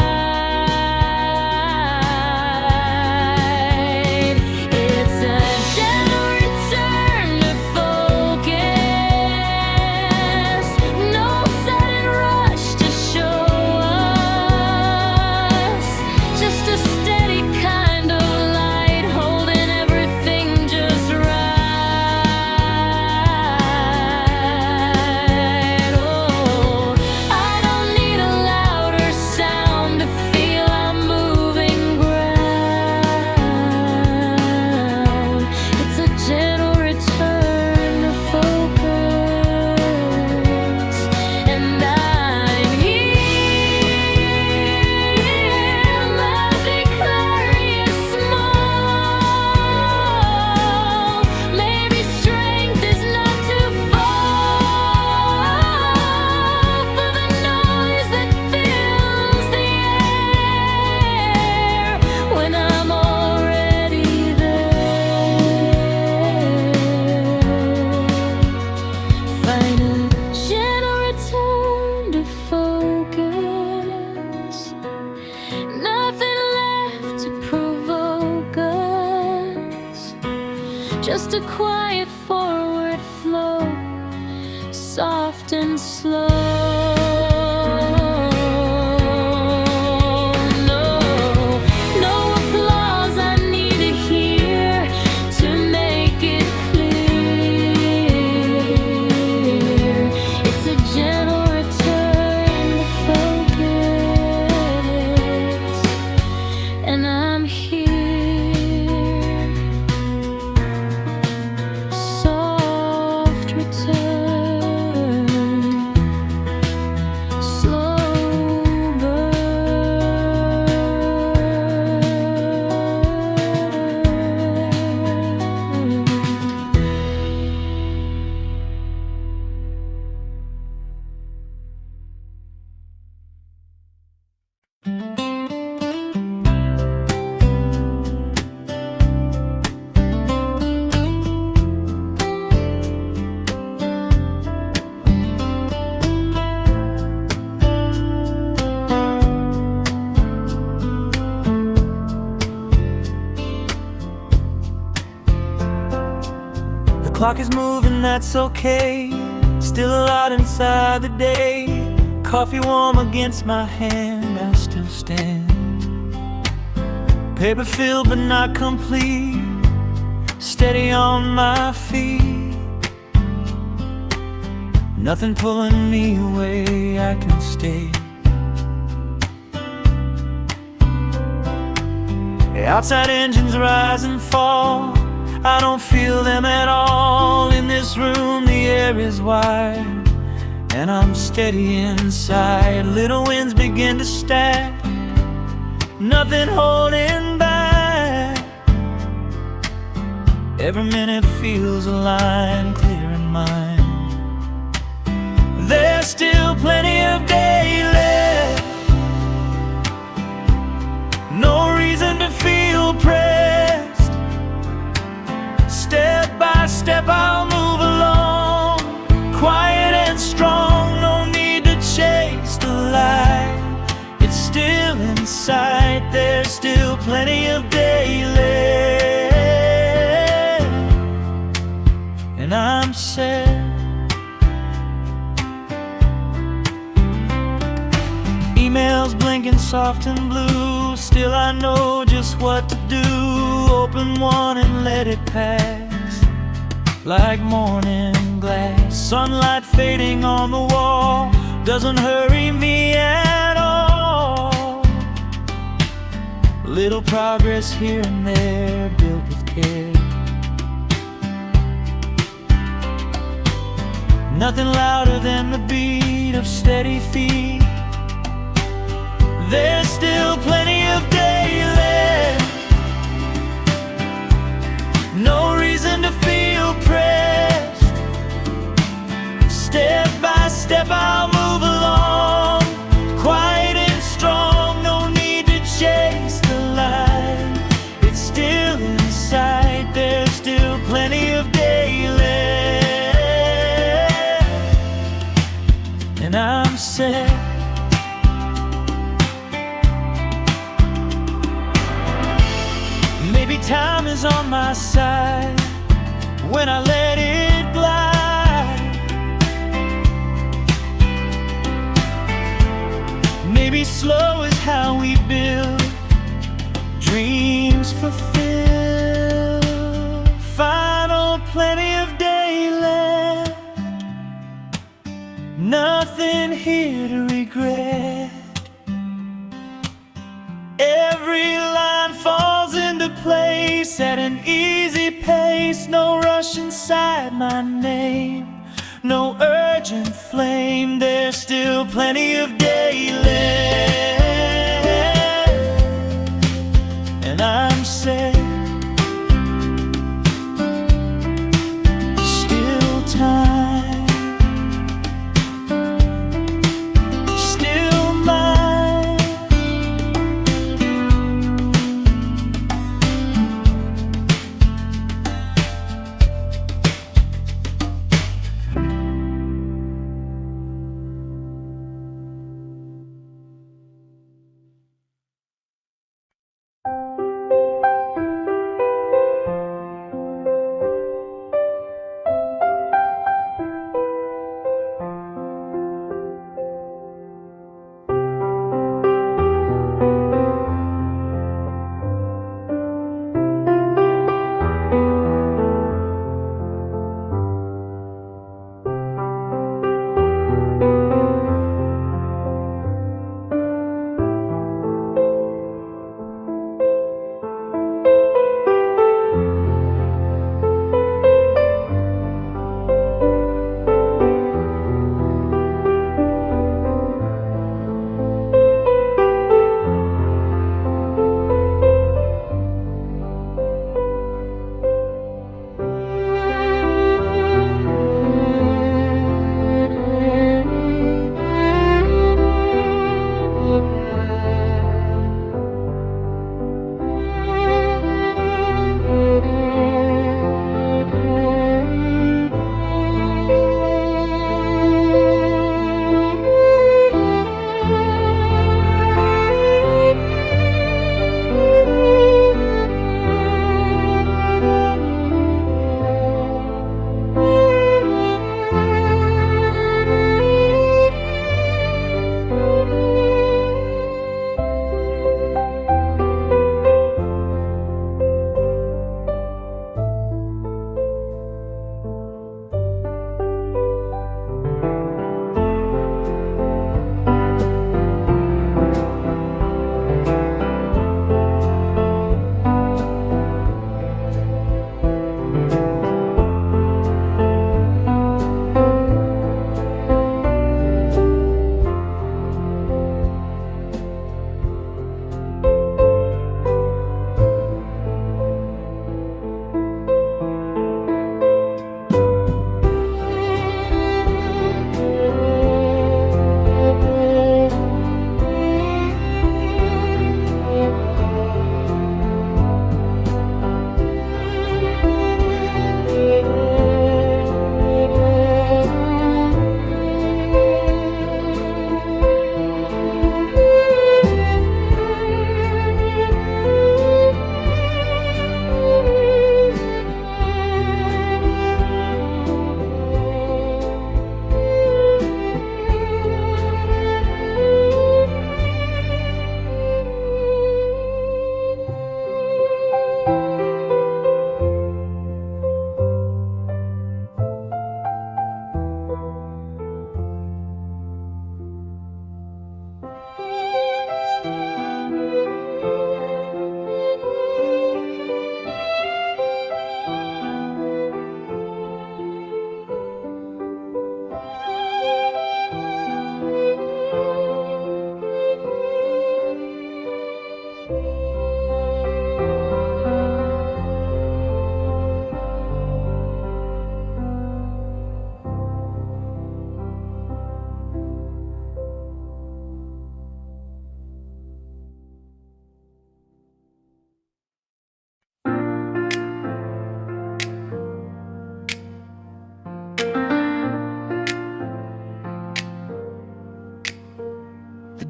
Just a quiet forward flow, soft and slow. No applause I need to hear to make it clear. It's a gentle return to focus, and I'm here. Clock is moving, that's okay. Still a lot inside the day. Coffee warm against my hand, I still stand. Paper filled but not complete, steady on my feet. Nothing pulling me away, I can stay. The outside engines rise and fall, I don't feel them at all. In this room the air is wide, and I'm steady inside. Little winds begin to stack, nothing holding back. Every minute feels aligned, clear in mind. There's still plenty of day left, no reason to feel pressed. Step by step I'll move along, quiet and strong. No need to chase the light, it's still inside. There's still plenty of day left, and I'm set. Emails blinking soft and blue, still I know just what to do. Open one and let it pass, like morning glass. Sunlight fading on the wall doesn't hurry me at all. little progress here and there, built with care. Nothing louder than the beat of steady feet. There's still plenty of day left. No reason to feel pressed. Step by step I'll move along, quiet and strong. No need to chase the light, it's still inside. There's still plenty of day left, and I'm set. Maybe time is on my side when I let it glide. Maybe slow is how we build dreams fulfill. Final plenty of day left, nothing here to regret. Every line falls into place at an easy pace. No rush inside my name, no urgent flame. There's still plenty of day left, and I'm set. Still time, still mine.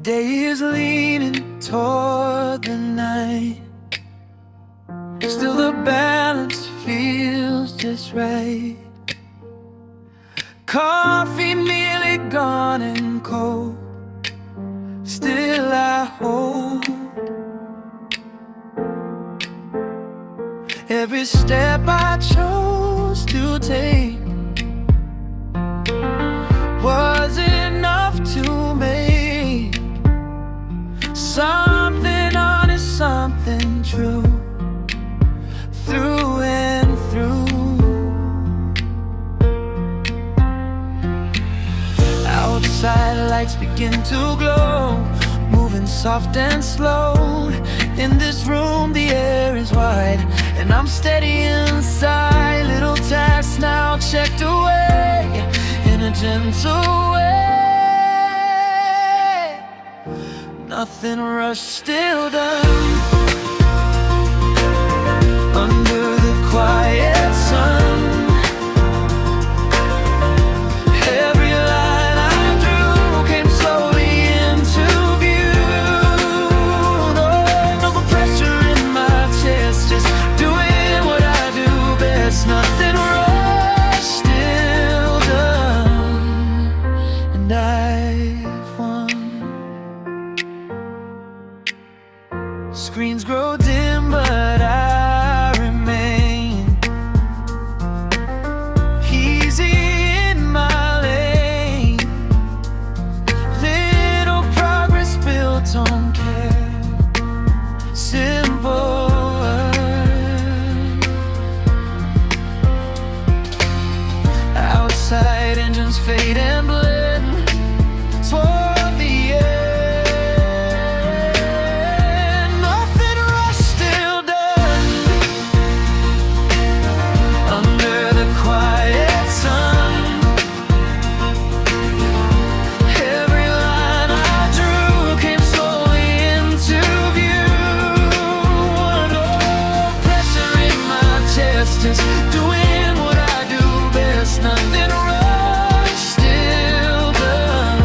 day is leaning toward the night. Still the balance feels just right. Coffee nearly gone and cold, still I hold every step I chose to take. Was enough to make something honest, something true, through and through. Outside lights begin to glow, moving soft and slow. In this room the air is wide, and I'm steady inside. Little tasks now checked away in a gentle way. Nothing rushed, still done. Under the quiet sun, every line I drew came slowly into view. No pressure in my chest, just doing what I do best. Nothing rushed, still done, and I've won. Screens grow dim, but I remain easy in my lane. Little progress built on care, simple words. Outside engines fade and blend toward the end. Nothing rushed, still done. Under the quiet sun, every line I drew came slowly into view. No pressure in my chest, just doing what I do best. Nothing rushed, still done,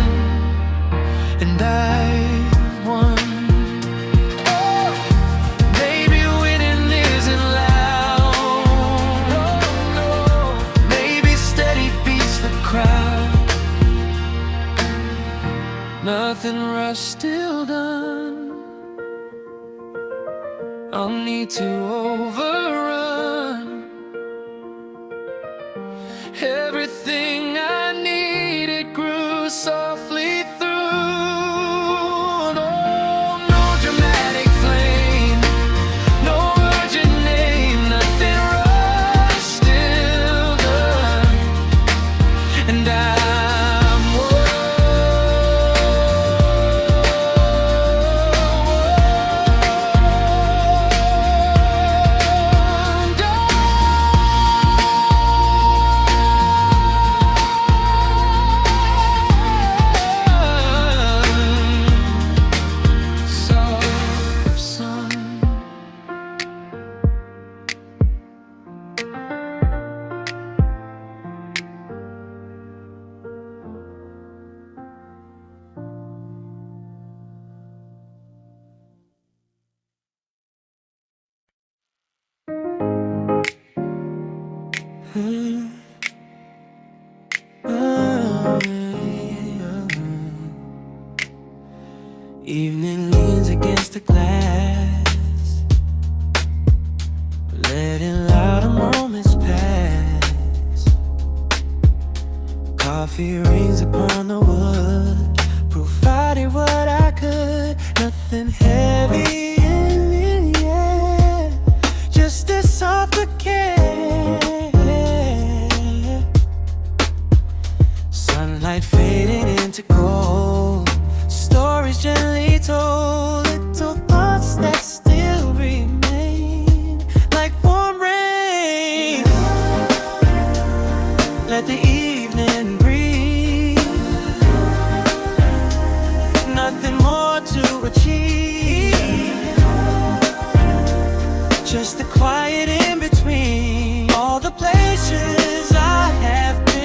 and I've won. Oh, maybe winning isn't loud. No, maybe steady beats the crowd. Nothing rushed, still done. I'll need to overrun everything I needed grew softly through. No dramatic flame, no urgent name. Nothing rushed, still done, and I'm soft sun. Evening leans against the glass, letting louder moments pass. Coffee rings upon the wood, provided what I could. Nothing heavy in the air, just a soft care. Sunlight fading into gold, stories gently told, little thoughts that still remain like warm rain. Let the evening breathe, nothing more to achieve, just the quiet in between all the places I have been.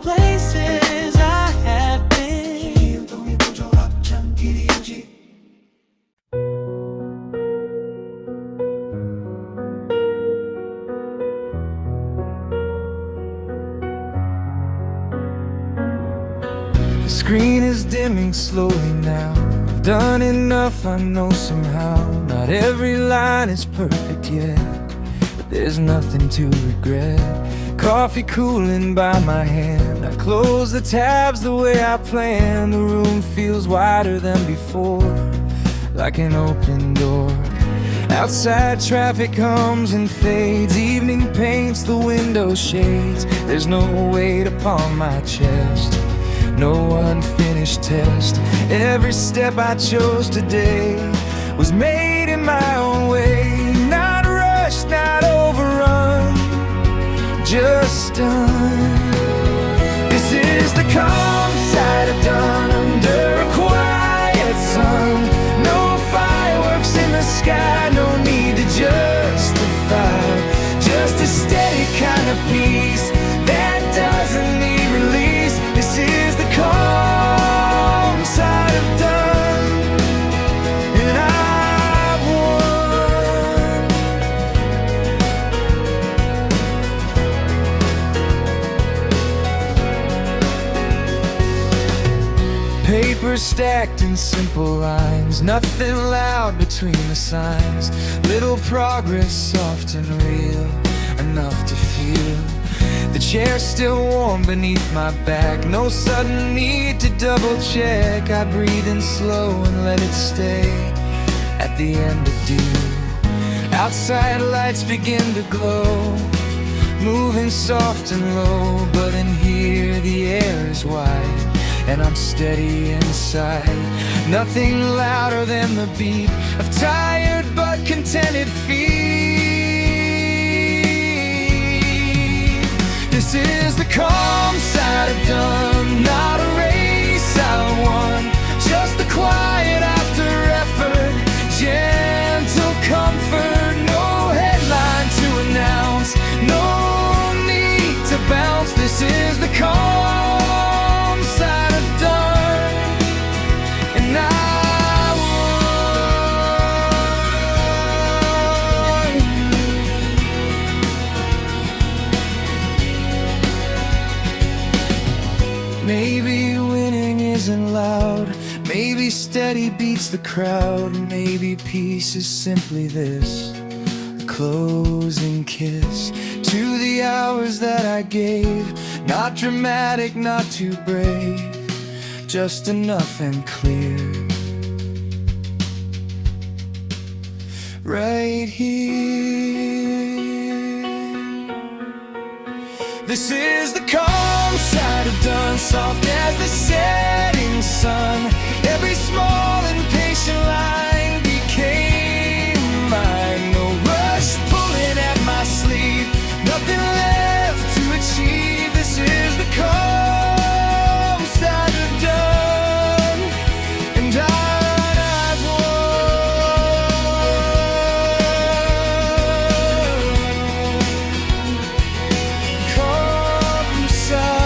places I have been. The screen is dimming slowly now. I've done enough, I know somehow. Not every line is perfect yet, but there's nothing to regret. Coffee cooling by my hand, I close the tabs the way I planned. The room feels wider than before, like an open door. Outside traffic comes and fades, evening paints the window shades. There's no weight upon my chest, no unfinished test. Every step I chose today was made in my own way. Not rushed, not overrun, just done. This is the calm side of done, under a quiet sun. No fireworks in the sky, no need to justify. Just a steady kind of peace that doesn't need release. This is the calm side of done, and I've won. Paper stacked in simple lines, nothing loud between the signs. Little progress, soft and real, enough to feel. The chair's still warm beneath my back, no sudden need to double check. I breathe in slow and let it stay at the end of due. Outside lights begin to glow, moving soft and low, but in here the air is wide and I'm steady inside. Nothing louder than the beat of tired but contented feet. This is the calm side of done, not a race I won, just the quiet after effort, gentle comfort. No headline to announce, no need to bounce. This is the calm side of done, and I won. Maybe winning isn't loud, maybe steady beats the crowd, maybe peace is simply this, a closing kiss to the hours that I gave. Not dramatic, not too brave, just enough and clear. Right here. This is the calm side of done, soft as the setting sun. Every small impatient line became mine. No rush pulling at my sleeve, nothing left to achieve. This is the calm side of done, and I've won. Calm side.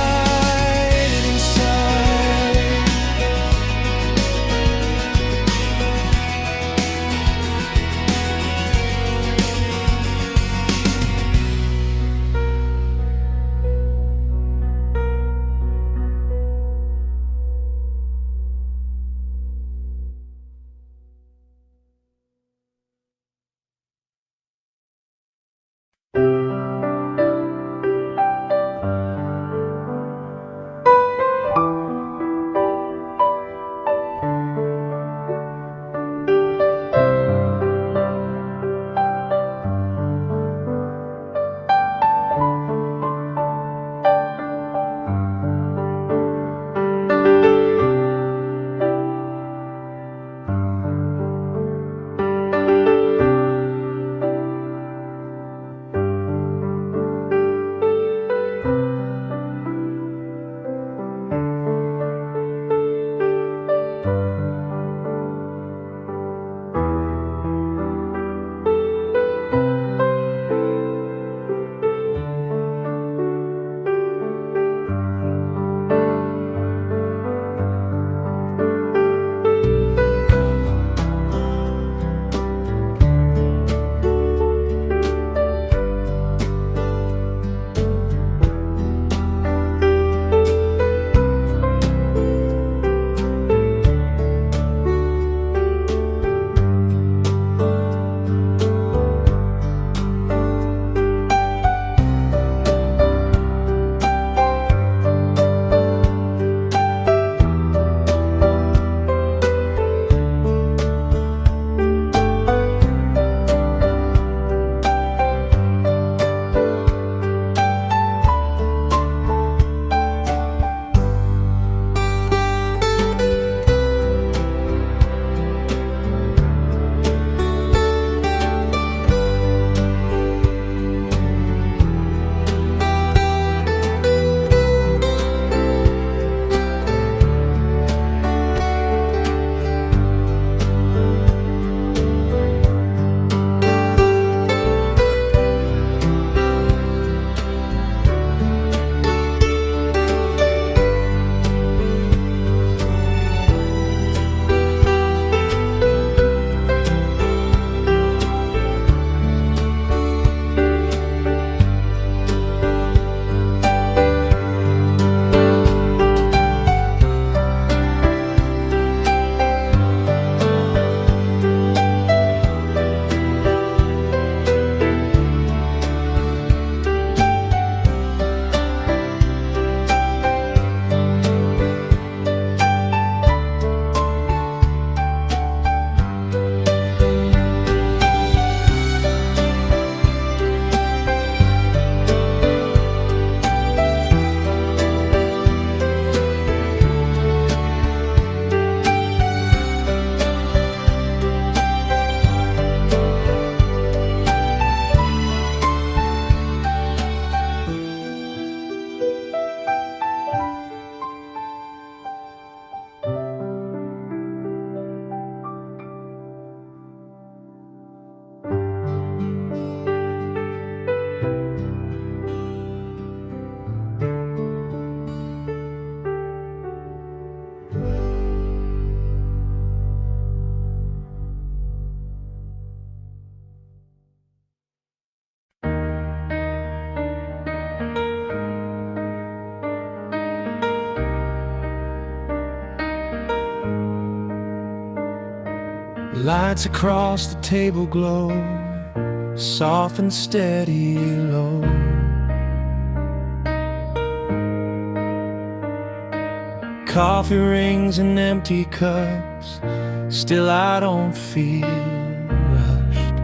Lights across the table glow, soft and steady low. Coffee rings and empty cups, still I don't feel rushed.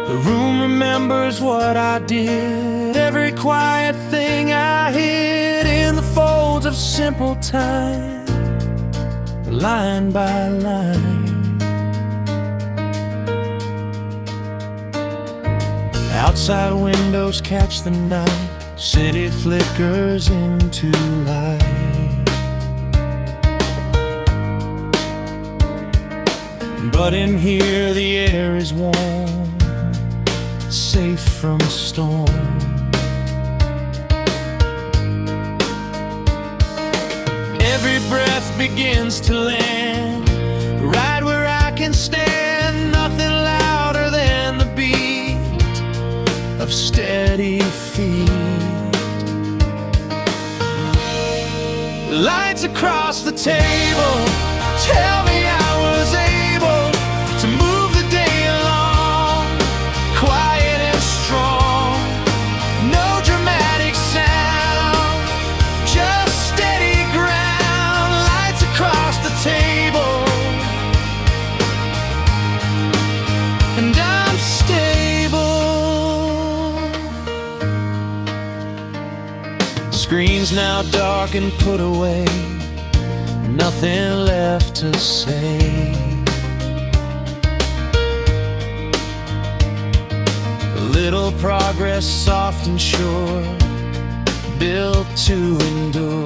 The room remembers what I did, every quiet thing I hid in the folds of simple time, line by line. Outside windows catch the night, city flickers into light. But in here the air is warm, safe from storm. Every breath begins to land right where I can stand. Nothing louder than the beat of steady feet. Lights across the table tell me I was able to move the day along, quiet and strong. No dramatic sound, just steady ground. Lights across the table, and I'm stable. Screens now dark and put away, nothing left to say. Little progress, soft and sure, built to endure.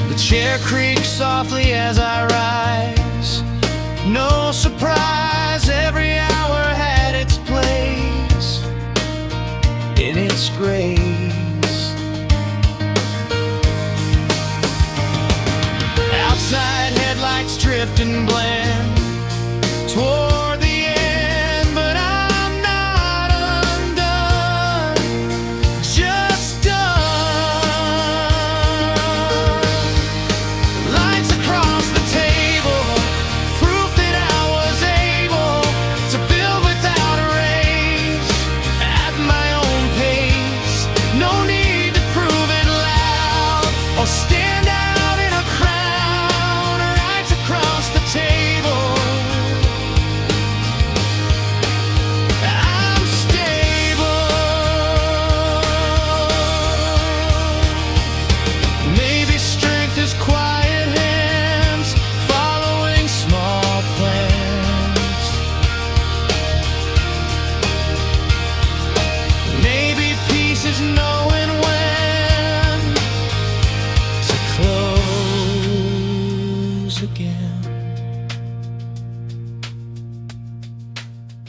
The chair creaks softly as I rise. No surprise, every hour had its place in its grace. Outside headlights drift and blend toward the end, but I'm not undone, just done. Lights across the table, proof that I was able to build without a race, at my own pace. No need to prove it loud or stand out in a crowd. Lights across the table, I'm stable. Maybe strength is quiet hands following small plans. Maybe peace is knowing when to close again.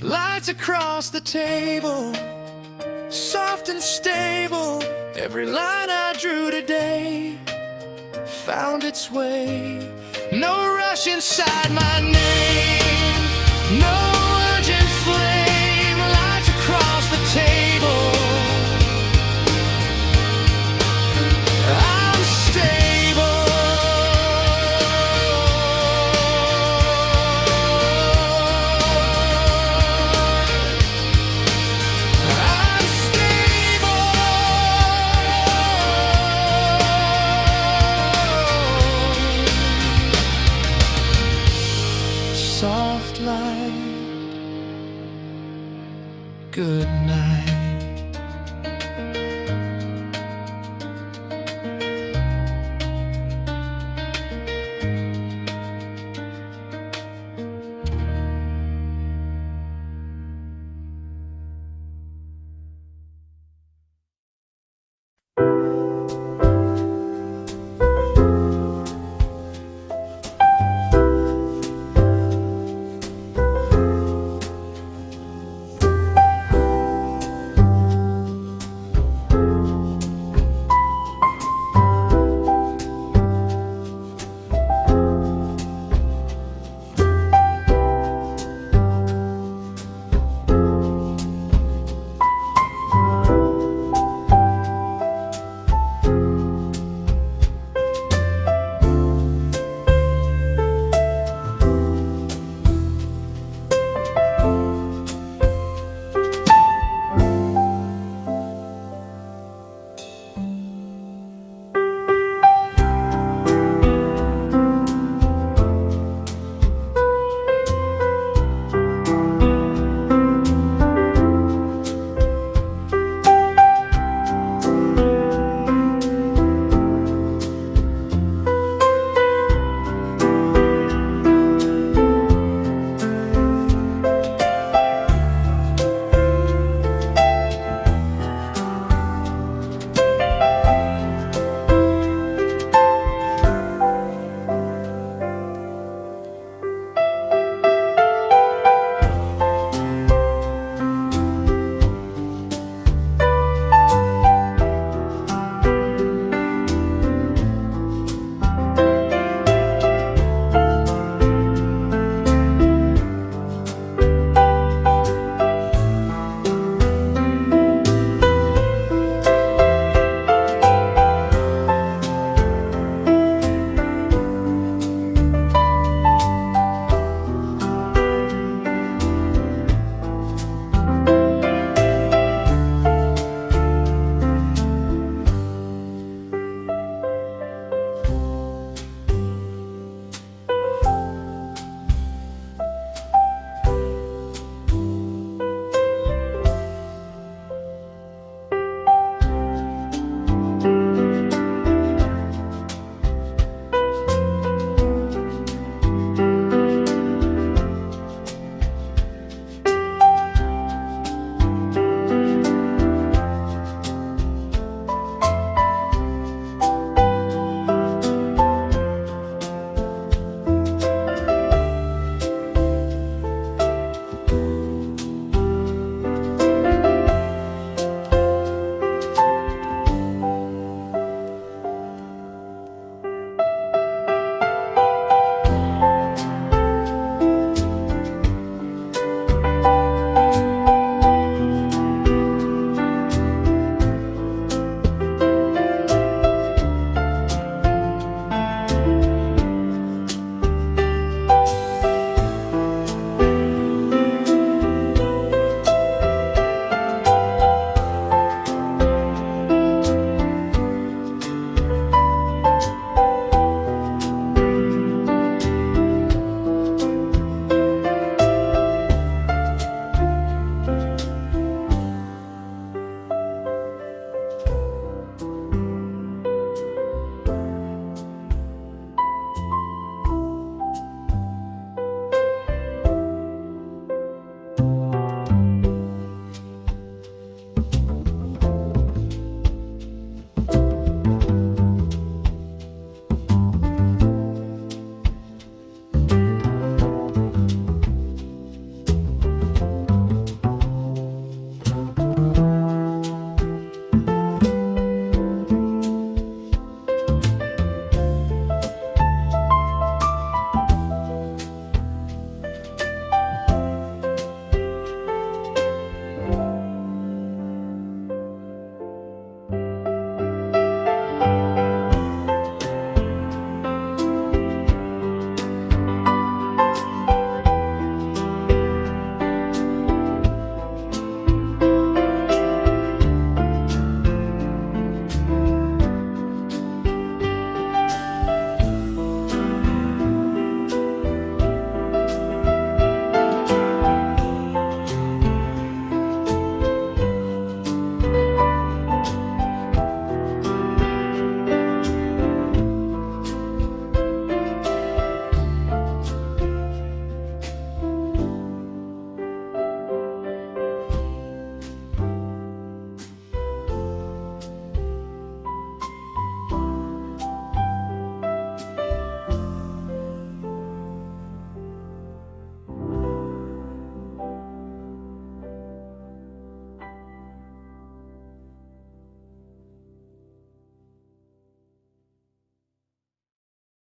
Lights across the table, soft and stable. Every line I drew today found its way. No rush inside my name, no urgent flame. Lights across the table, I'm stable. I'm stable. Soft light, good night.